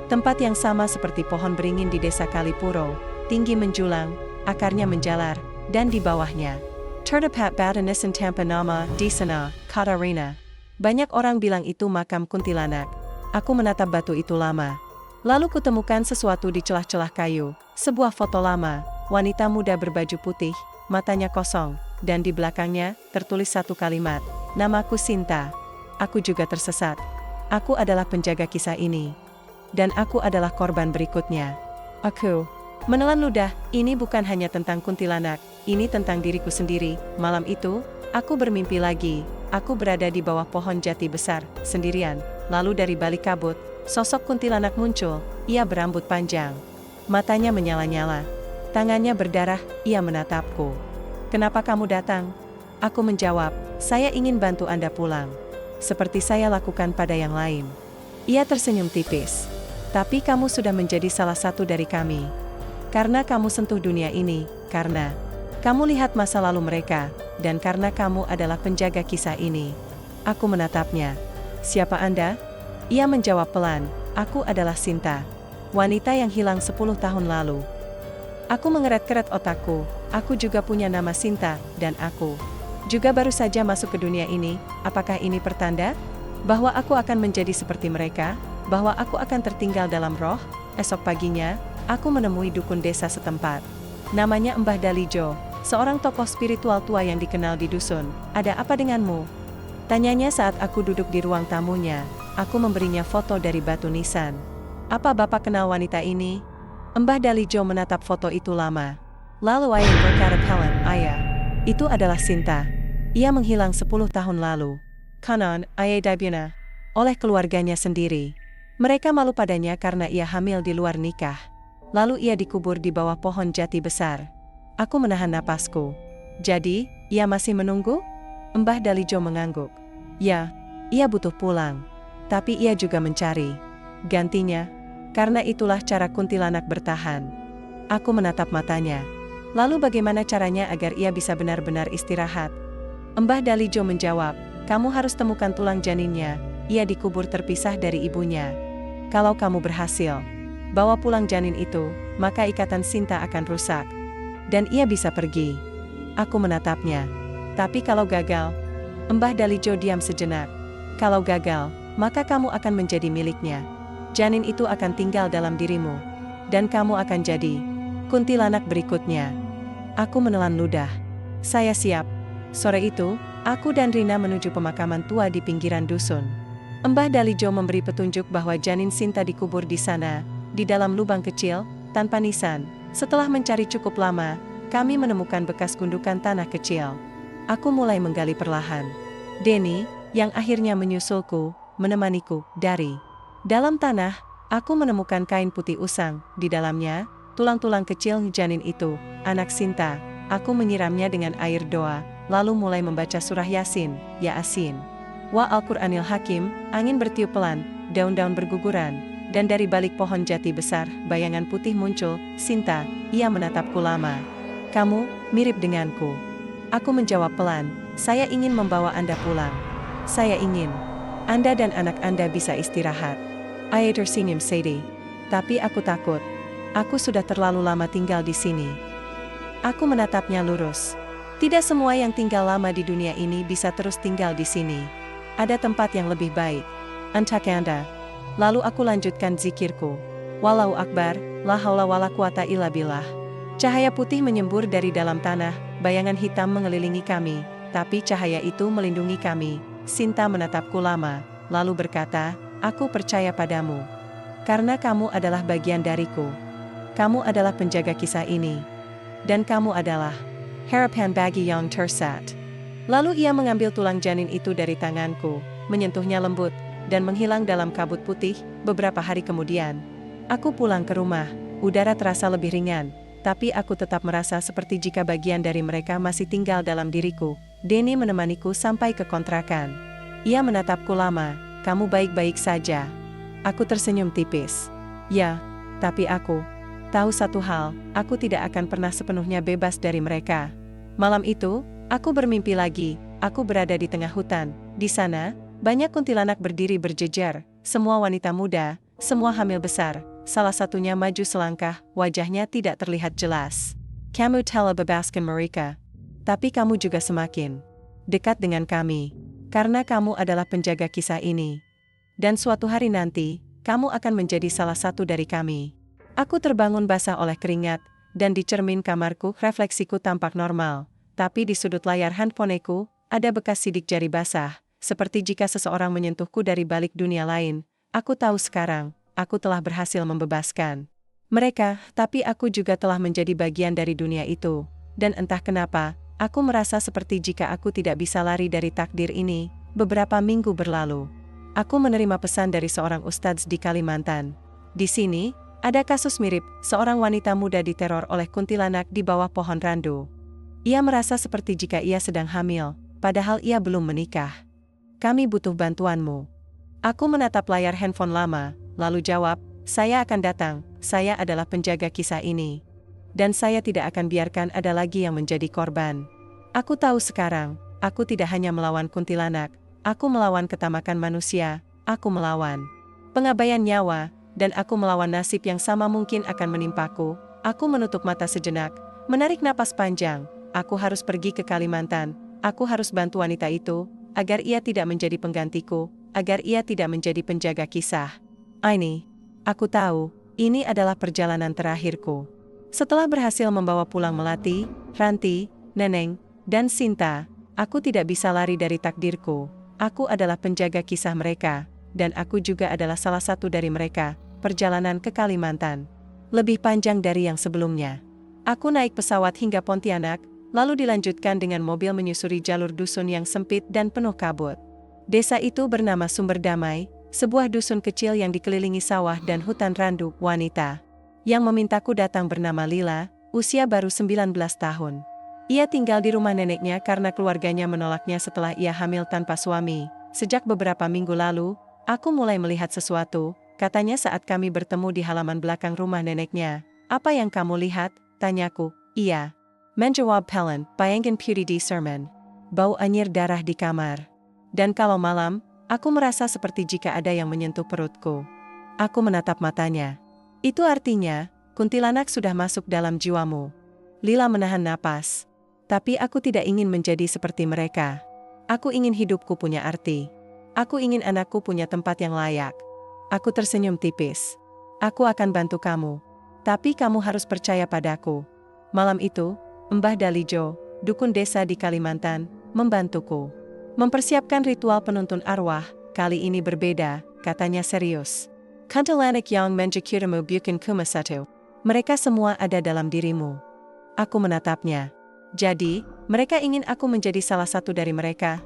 Speaker 1: Tempat yang sama seperti pohon beringin di desa Kalipuro, tinggi menjulang, akarnya menjalar, dan di bawahnya terdapat batu nisan tanpa nama di sana, kata Rina. Banyak orang bilang itu makam kuntilanak. Aku menatap batu itu lama. Lalu kutemukan sesuatu di celah-celah kayu, sebuah foto lama, wanita muda berbaju putih, matanya kosong, dan di belakangnya tertulis satu kalimat, namaku Sinta. Aku juga tersesat. Aku adalah penjaga kisah ini. Dan aku adalah korban berikutnya. Aku menelan ludah, ini bukan hanya tentang kuntilanak, ini tentang diriku sendiri. Malam itu, aku bermimpi lagi. Aku berada di bawah pohon jati besar, sendirian. Lalu dari balik kabut, sosok kuntilanak muncul. Ia berambut panjang. Matanya menyala-nyala. Tangannya berdarah, ia menatapku. Kenapa kamu datang? Aku menjawab, saya ingin bantu Anda pulang. Seperti saya lakukan pada yang lain. Ia tersenyum tipis. Tapi kamu sudah menjadi salah satu dari kami. Karena kamu sentuh dunia ini, karena kamu lihat masa lalu mereka, dan karena kamu adalah penjaga kisah ini. Aku menatapnya. Siapa Anda? Ia menjawab pelan, aku adalah Sinta. Wanita yang hilang 10 tahun lalu. Aku mengeret-keret otakku, aku juga punya nama Sinta, dan aku juga baru saja masuk ke dunia ini. Apakah ini pertanda? Bahwa aku akan menjadi seperti mereka? Bahwa aku akan tertinggal dalam roh? Esok paginya, aku menemui dukun desa setempat. Namanya Mbah Dalijo, seorang tokoh spiritual tua yang dikenal di dusun. Ada apa denganmu? Tanyanya saat aku duduk di ruang tamunya. Aku memberinya foto dari batu nisan. Apa Bapak kenal wanita ini? Mbah Dalijo menatap foto itu lama. Lalu ayah berkata pelan, ayah, itu adalah Sinta. Ia menghilang 10 tahun lalu. Kanan, ayah dibunuh oleh keluarganya sendiri. Mereka malu padanya karena ia hamil di luar nikah. Lalu ia dikubur di bawah pohon jati besar. Aku menahan napasku. Jadi, ia masih menunggu? Mbah Dalijo mengangguk. Ya, ia butuh pulang. Tapi ia juga mencari gantinya. Karena itulah cara kuntilanak bertahan. Aku menatap matanya. Lalu bagaimana caranya agar ia bisa benar-benar istirahat? Mbah Dalijo menjawab, kamu harus temukan tulang janinnya. Ia dikubur terpisah dari ibunya. Kalau kamu berhasil bawa pulang janin itu, maka ikatan Sinta akan rusak. Dan ia bisa pergi. Aku menatapnya. Tapi kalau gagal? Mbah Dalijo diam sejenak. Kalau gagal, maka kamu akan menjadi miliknya. Janin itu akan tinggal dalam dirimu. Dan kamu akan jadi kuntilanak berikutnya. Aku menelan ludah. Saya siap. Sore itu, aku dan Rina menuju pemakaman tua di pinggiran dusun. Mbah Dalijo memberi petunjuk bahwa janin Sinta dikubur di sana, di dalam lubang kecil, tanpa nisan. Setelah mencari cukup lama, kami menemukan bekas gundukan tanah kecil. Aku mulai menggali perlahan. Denny, yang akhirnya menyusulku, menemaniku, dari dalam tanah, aku menemukan kain putih usang, di dalamnya, tulang-tulang kecil janin itu, anak Sinta. Aku menyiramnya dengan air doa, lalu mulai membaca surah Yasin, Ya Asin. Wa Al-Quranil Hakim, angin bertiup pelan, daun-daun berguguran, dan dari balik pohon jati besar, bayangan putih muncul. Sinta, ia menatapku lama. Kamu, mirip denganku. Aku menjawab pelan, saya ingin membawa Anda pulang. Saya ingin Anda dan anak Anda bisa istirahat. I tersenyum sedih. Tapi aku takut. Aku sudah terlalu lama tinggal di sini. Aku menatapnya lurus. Tidak semua yang tinggal lama di dunia ini bisa terus tinggal di sini. Ada tempat yang lebih baik. Untuk Anda. Lalu aku lanjutkan zikirku. Wallahu Akbar, la haula wala quwata illa billah. Cahaya putih menyembur dari dalam tanah, bayangan hitam mengelilingi kami, tapi cahaya itu melindungi kami. Sinta menatapku lama, lalu berkata, aku percaya padamu. Karena kamu adalah bagian dariku. Kamu adalah penjaga kisah ini. Dan kamu adalah harapan bagi yang tersat. Lalu ia mengambil tulang janin itu dari tanganku, menyentuhnya lembut, dan menghilang dalam kabut putih. Beberapa hari kemudian, aku pulang ke rumah. Udara terasa lebih ringan, tapi aku tetap merasa seperti jika bagian dari mereka masih tinggal dalam diriku. Denny menemaniku sampai ke kontrakan. Ia menatapku lama, kamu baik-baik saja. Aku tersenyum tipis. Ya, tapi aku tahu satu hal, aku tidak akan pernah sepenuhnya bebas dari mereka. Malam itu, aku bermimpi lagi, aku berada di tengah hutan. Di sana, banyak kuntilanak berdiri berjejer, semua wanita muda, semua hamil besar. Salah satunya maju selangkah, wajahnya tidak terlihat jelas. Kamu telah bebaskan mereka. Tapi kamu juga semakin dekat dengan kami, karena kamu adalah penjaga kisah ini. Dan suatu hari nanti, kamu akan menjadi salah satu dari kami. Aku terbangun basah oleh keringat, dan di cermin kamarku refleksiku tampak normal. Tapi di sudut layar handphoneku, ada bekas sidik jari basah, seperti jika seseorang menyentuhku dari balik dunia lain. Aku tahu sekarang, aku telah berhasil membebaskan mereka, tapi aku juga telah menjadi bagian dari dunia itu. Dan entah kenapa, aku merasa seperti jika aku tidak bisa lari dari takdir ini. Beberapa minggu berlalu, aku menerima pesan dari seorang ustadz di Kalimantan. Di sini, ada kasus mirip, seorang wanita muda diteror oleh kuntilanak di bawah pohon randu. Ia merasa seperti jika ia sedang hamil, padahal ia belum menikah. Kami butuh bantuanmu. Aku menatap layar handphone lama, lalu jawab, saya akan datang, saya adalah penjaga kisah ini. Dan saya tidak akan biarkan ada lagi yang menjadi korban. Aku tahu sekarang, aku tidak hanya melawan kuntilanak, aku melawan ketamakan manusia, aku melawan pengabaian nyawa, dan aku melawan nasib yang sama mungkin akan menimpaku. Aku menutup mata sejenak, menarik napas panjang. Aku harus pergi ke Kalimantan, aku harus bantu wanita itu, agar ia tidak menjadi penggantiku, agar ia tidak menjadi penjaga kisah. Aini, aku tahu, ini adalah perjalanan terakhirku. Setelah berhasil membawa pulang Melati, Ranti, Neneng, dan Sinta, aku tidak bisa lari dari takdirku. Aku adalah penjaga kisah mereka, dan aku juga adalah salah satu dari mereka. Perjalanan ke Kalimantan lebih panjang dari yang sebelumnya. Aku naik pesawat hingga Pontianak, lalu dilanjutkan dengan mobil menyusuri jalur dusun yang sempit dan penuh kabut. Desa itu bernama Sumber Damai, sebuah dusun kecil yang dikelilingi sawah dan hutan randu. Wanita yang memintaku datang bernama Lila, usia baru 19 tahun. Ia tinggal di rumah neneknya karena keluarganya menolaknya setelah ia hamil tanpa suami. Sejak beberapa minggu lalu, aku mulai melihat sesuatu. Katanya saat kami bertemu di halaman belakang rumah neneknya. Apa yang kamu lihat? Tanyaku. Iya. Menjawab Pelen, bayangkan putih di sermon. Bau anyir darah di kamar. Dan kalau malam, aku merasa seperti jika ada yang menyentuh perutku. Aku menatap matanya. Itu artinya, kuntilanak sudah masuk dalam jiwamu. Lila menahan napas. Tapi aku tidak ingin menjadi seperti mereka. Aku ingin hidupku punya arti. Aku ingin anakku punya tempat yang layak. Aku tersenyum tipis. Aku akan bantu kamu. Tapi kamu harus percaya padaku. Malam itu, Mbah Dalijo, dukun desa di Kalimantan, membantuku mempersiapkan ritual penuntun arwah. Kali ini berbeda, katanya serius. Kuntilanak yang menjekiramu bukan cuma satu. Mereka semua ada dalam dirimu. Aku menatapnya. Jadi, mereka ingin aku menjadi salah satu dari mereka.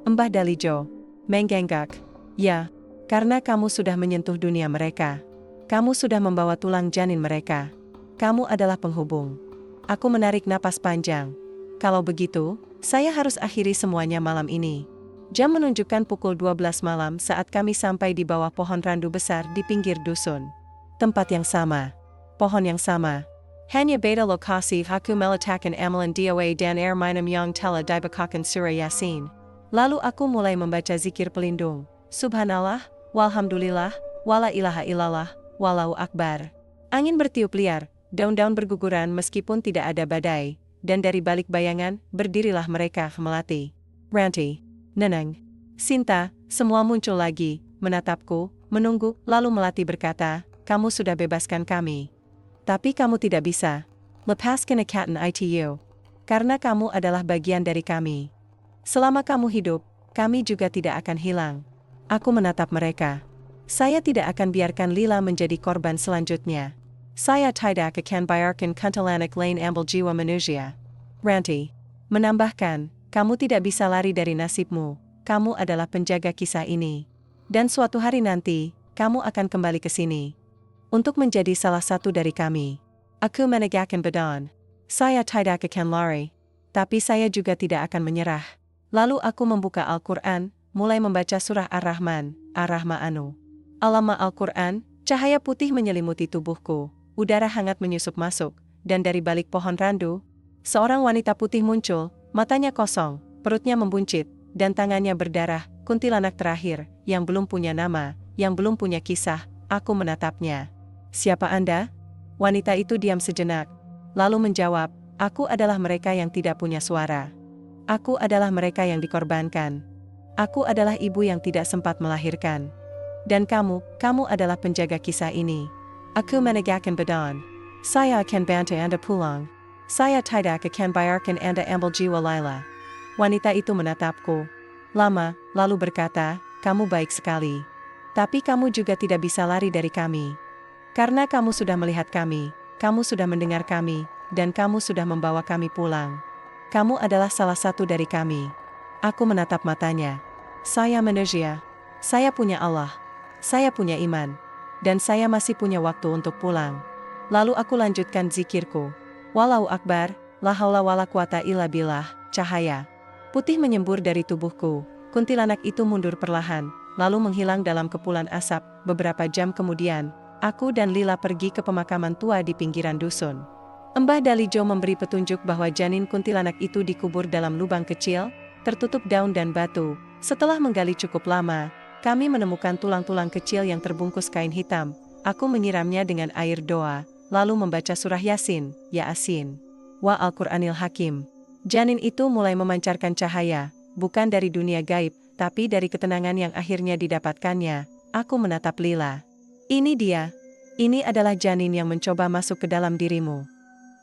Speaker 1: Mbah Dalijo menggenggak. Ya, karena kamu sudah menyentuh dunia mereka. Kamu sudah membawa tulang janin mereka. Kamu adalah penghubung. Aku menarik napas panjang. Kalau begitu, saya harus akhiri semuanya malam ini. Jam menunjukkan pukul 12 malam saat kami sampai di bawah pohon randu besar di pinggir dusun. Tempat yang sama. Pohon yang sama. Hanya beda lokasi aku meletakkan amalan doa dan air minum yang telah dibacakan surah Yasin. Lalu aku mulai membaca zikir pelindung. Subhanallah, walhamdulillah, wala ilaha illallah, walau akbar. Angin bertiup liar, daun-daun berguguran meskipun tidak ada badai, dan dari balik bayangan, berdirilah mereka melati. Ranti, Neneng, Sinta, semua muncul lagi, menatapku, menunggu, lalu melati berkata, kamu sudah bebaskan kami. Tapi kamu tidak bisa. Lepaskan ikatan itu. Karena kamu adalah bagian dari kami. Selama kamu hidup, kami juga tidak akan hilang. Aku menatap mereka. Saya tidak akan biarkan Lila menjadi korban selanjutnya. Saya tidak akan biarkan kuntilanak lain ambil jiwa manusia. Ranti menambahkan, kamu tidak bisa lari dari nasibmu. Kamu adalah penjaga kisah ini. Dan suatu hari nanti, kamu akan kembali ke sini. Untuk menjadi salah satu dari kami. Aku menegakkan badan. Saya tidak akan lari. Tapi saya juga tidak akan menyerah. Lalu aku membuka Al-Quran, mulai membaca surah Ar-Rahman, Ar-Rahmanu. Alama Al-Quran, cahaya putih menyelimuti tubuhku, udara hangat menyusup masuk, dan dari balik pohon randu, seorang wanita putih muncul, matanya kosong, perutnya membuncit, dan tangannya berdarah, kuntilanak terakhir, yang belum punya nama, yang belum punya kisah, aku menatapnya. Siapa Anda? Wanita itu diam sejenak, lalu menjawab, aku adalah mereka yang tidak punya suara. Aku adalah mereka yang dikorbankan. Aku adalah ibu yang tidak sempat melahirkan. Dan kamu adalah penjaga kisah ini. Aku menegakkan badan. Saya akan bantu Anda pulang. Saya tidak akan biarkan Anda ambil jiwa Laila. Wanita itu menatapku lama, lalu berkata, kamu baik sekali. Tapi kamu juga tidak bisa lari dari kami. Karena kamu sudah melihat kami, kamu sudah mendengar kami, dan kamu sudah membawa kami pulang. Kamu adalah salah satu dari kami. Aku menatap matanya. Saya manusia. Saya punya Allah. Saya punya iman. Dan saya masih punya waktu untuk pulang. Lalu aku lanjutkan zikirku. Walau akbar, la haula wala quwata illa billah, cahaya putih menyembur dari tubuhku. Kuntilanak itu mundur perlahan, lalu menghilang dalam kepulan asap. Beberapa jam kemudian, aku dan Lila pergi ke pemakaman tua di pinggiran dusun. Mbah Dalijo memberi petunjuk bahwa janin kuntilanak itu dikubur dalam lubang kecil, tertutup daun dan batu. Setelah menggali cukup lama, kami menemukan tulang-tulang kecil yang terbungkus kain hitam. Aku menyiramnya dengan air doa, lalu membaca surah Yasin, Ya Asin. Wa Al-Quranil Hakim. Janin itu mulai memancarkan cahaya, bukan dari dunia gaib, tapi dari ketenangan yang akhirnya didapatkannya. Aku menatap Lila. Ini dia. Ini adalah janin yang mencoba masuk ke dalam dirimu.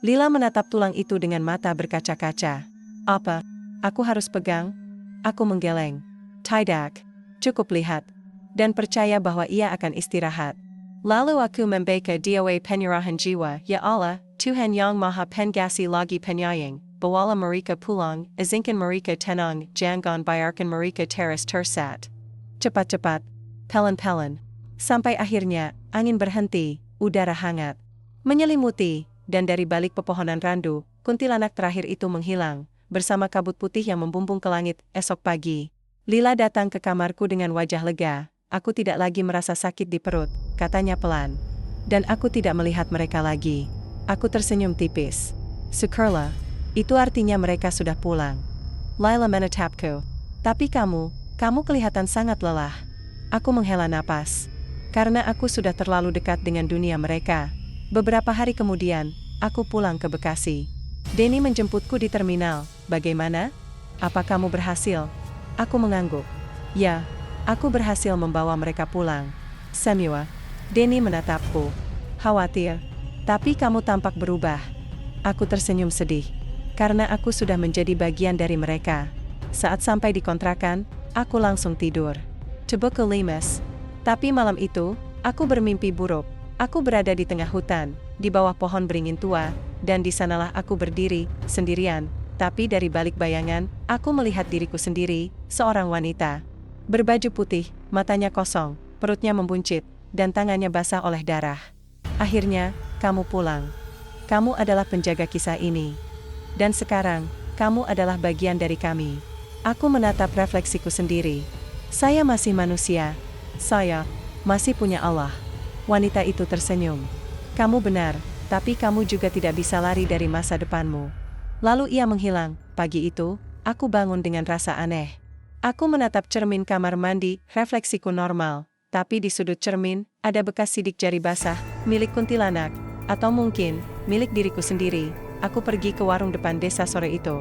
Speaker 1: Lila menatap tulang itu dengan mata berkaca-kaca. Apa? Aku harus pegang? Aku menggeleng. Tidak. Cukup lihat. Dan percaya bahwa ia akan istirahat. Lalu aku membaca doa penyerahan jiwa, Ya Allah, Tuhan yang Maha Pengasih lagi Penyayang, Bawala mereka pulang, izinkan mereka tenang, jangan biarkan mereka tersesat. Cepat-cepat. Pelan-pelan. Sampai akhirnya, angin berhenti, udara hangat menyelimuti. Dan dari balik pepohonan randu, kuntilanak terakhir itu menghilang, bersama kabut putih yang membumbung ke langit. Esok pagi, Lila datang ke kamarku dengan wajah lega. Aku tidak lagi merasa sakit di perut, katanya pelan. Dan aku tidak melihat mereka lagi. Aku tersenyum tipis. Syukurlah, itu artinya mereka sudah pulang. Laila menatapku. Tapi kamu kelihatan sangat lelah. Aku menghela napas. Karena aku sudah terlalu dekat dengan dunia mereka. Beberapa hari kemudian, aku pulang ke Bekasi. Denny menjemputku di terminal. Bagaimana? Apa kamu berhasil? Aku mengangguk. Ya, aku berhasil membawa mereka pulang. Semua. Denny menatapku. Khawatir. Tapi kamu tampak berubah. Aku tersenyum sedih. Karena aku sudah menjadi bagian dari mereka. Saat sampai di kontrakan, aku langsung tidur. Coba ke limes. Tapi malam itu, aku bermimpi buruk. Aku berada di tengah hutan, di bawah pohon beringin tua, dan di sanalah aku berdiri, sendirian, tapi dari balik bayangan, aku melihat diriku sendiri, seorang wanita. Berbaju putih, matanya kosong, perutnya membuncit, dan tangannya basah oleh darah. Akhirnya, kamu pulang. Kamu adalah penjaga kisah ini. Dan sekarang, kamu adalah bagian dari kami. Aku menatap refleksiku sendiri. Saya masih manusia. Saya masih punya Allah. Wanita itu tersenyum. Kamu benar, tapi kamu juga tidak bisa lari dari masa depanmu. Lalu ia menghilang. Pagi itu, aku bangun dengan rasa aneh. Aku menatap cermin kamar mandi, refleksiku normal. Tapi di sudut cermin, ada bekas sidik jari basah, milik kuntilanak. Atau mungkin, milik diriku sendiri. Aku pergi ke warung depan desa sore itu.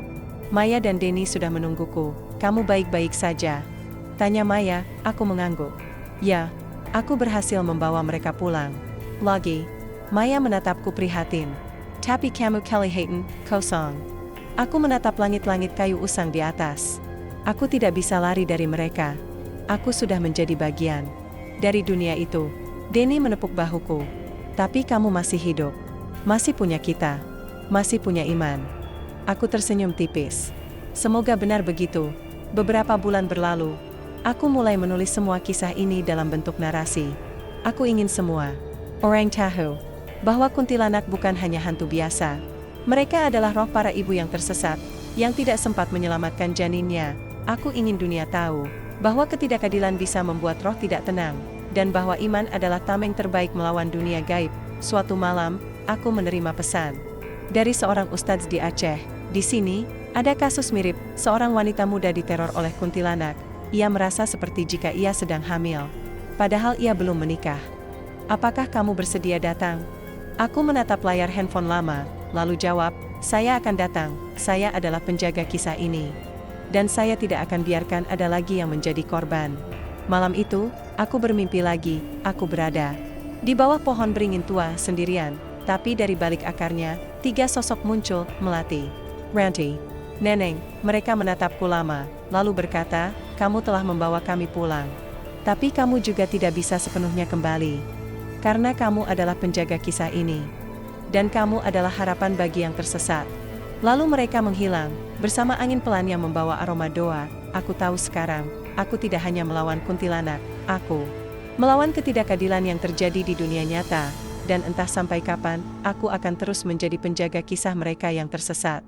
Speaker 1: Maya dan Denny sudah menungguku. Kamu baik-baik saja? Tanya Maya, aku mengangguk. Ya, aku berhasil membawa mereka pulang. Lagi, Maya menatapku prihatin. Tapi kamu kelihatan kosong. Aku menatap langit-langit kayu usang di atas. Aku tidak bisa lari dari mereka. Aku sudah menjadi bagian dari dunia itu. Denny menepuk bahuku. Tapi kamu masih hidup. Masih punya kita. Masih punya iman. Aku tersenyum tipis. Semoga benar begitu. Beberapa bulan berlalu, aku mulai menulis semua kisah ini dalam bentuk narasi. Aku ingin semua orang tahu bahwa kuntilanak bukan hanya hantu biasa. Mereka adalah roh para ibu yang tersesat, yang tidak sempat menyelamatkan janinnya. Aku ingin dunia tahu bahwa ketidakadilan bisa membuat roh tidak tenang, dan bahwa iman adalah tameng terbaik melawan dunia gaib. Suatu malam, aku menerima pesan dari seorang ustadz di Aceh. Di sini, ada kasus mirip, seorang wanita muda diteror oleh kuntilanak. Ia merasa seperti jika ia sedang hamil. Padahal ia belum menikah. Apakah kamu bersedia datang? Aku menatap layar handphone lama, lalu jawab, saya akan datang, saya adalah penjaga kisah ini. Dan saya tidak akan biarkan ada lagi yang menjadi korban. Malam itu, aku bermimpi lagi, aku berada di bawah pohon beringin tua sendirian, tapi dari balik akarnya, 3 sosok muncul, melati. Ranti, Neneng, mereka menatapku lama, lalu berkata, kamu telah membawa kami pulang. Tapi kamu juga tidak bisa sepenuhnya kembali. Karena kamu adalah penjaga kisah ini. Dan kamu adalah harapan bagi yang tersesat. Lalu mereka menghilang, bersama angin pelan yang membawa aroma doa. Aku tahu sekarang, aku tidak hanya melawan kuntilanak, aku melawan ketidakadilan yang terjadi di dunia nyata. Dan entah sampai kapan, aku akan terus menjadi penjaga kisah mereka yang tersesat.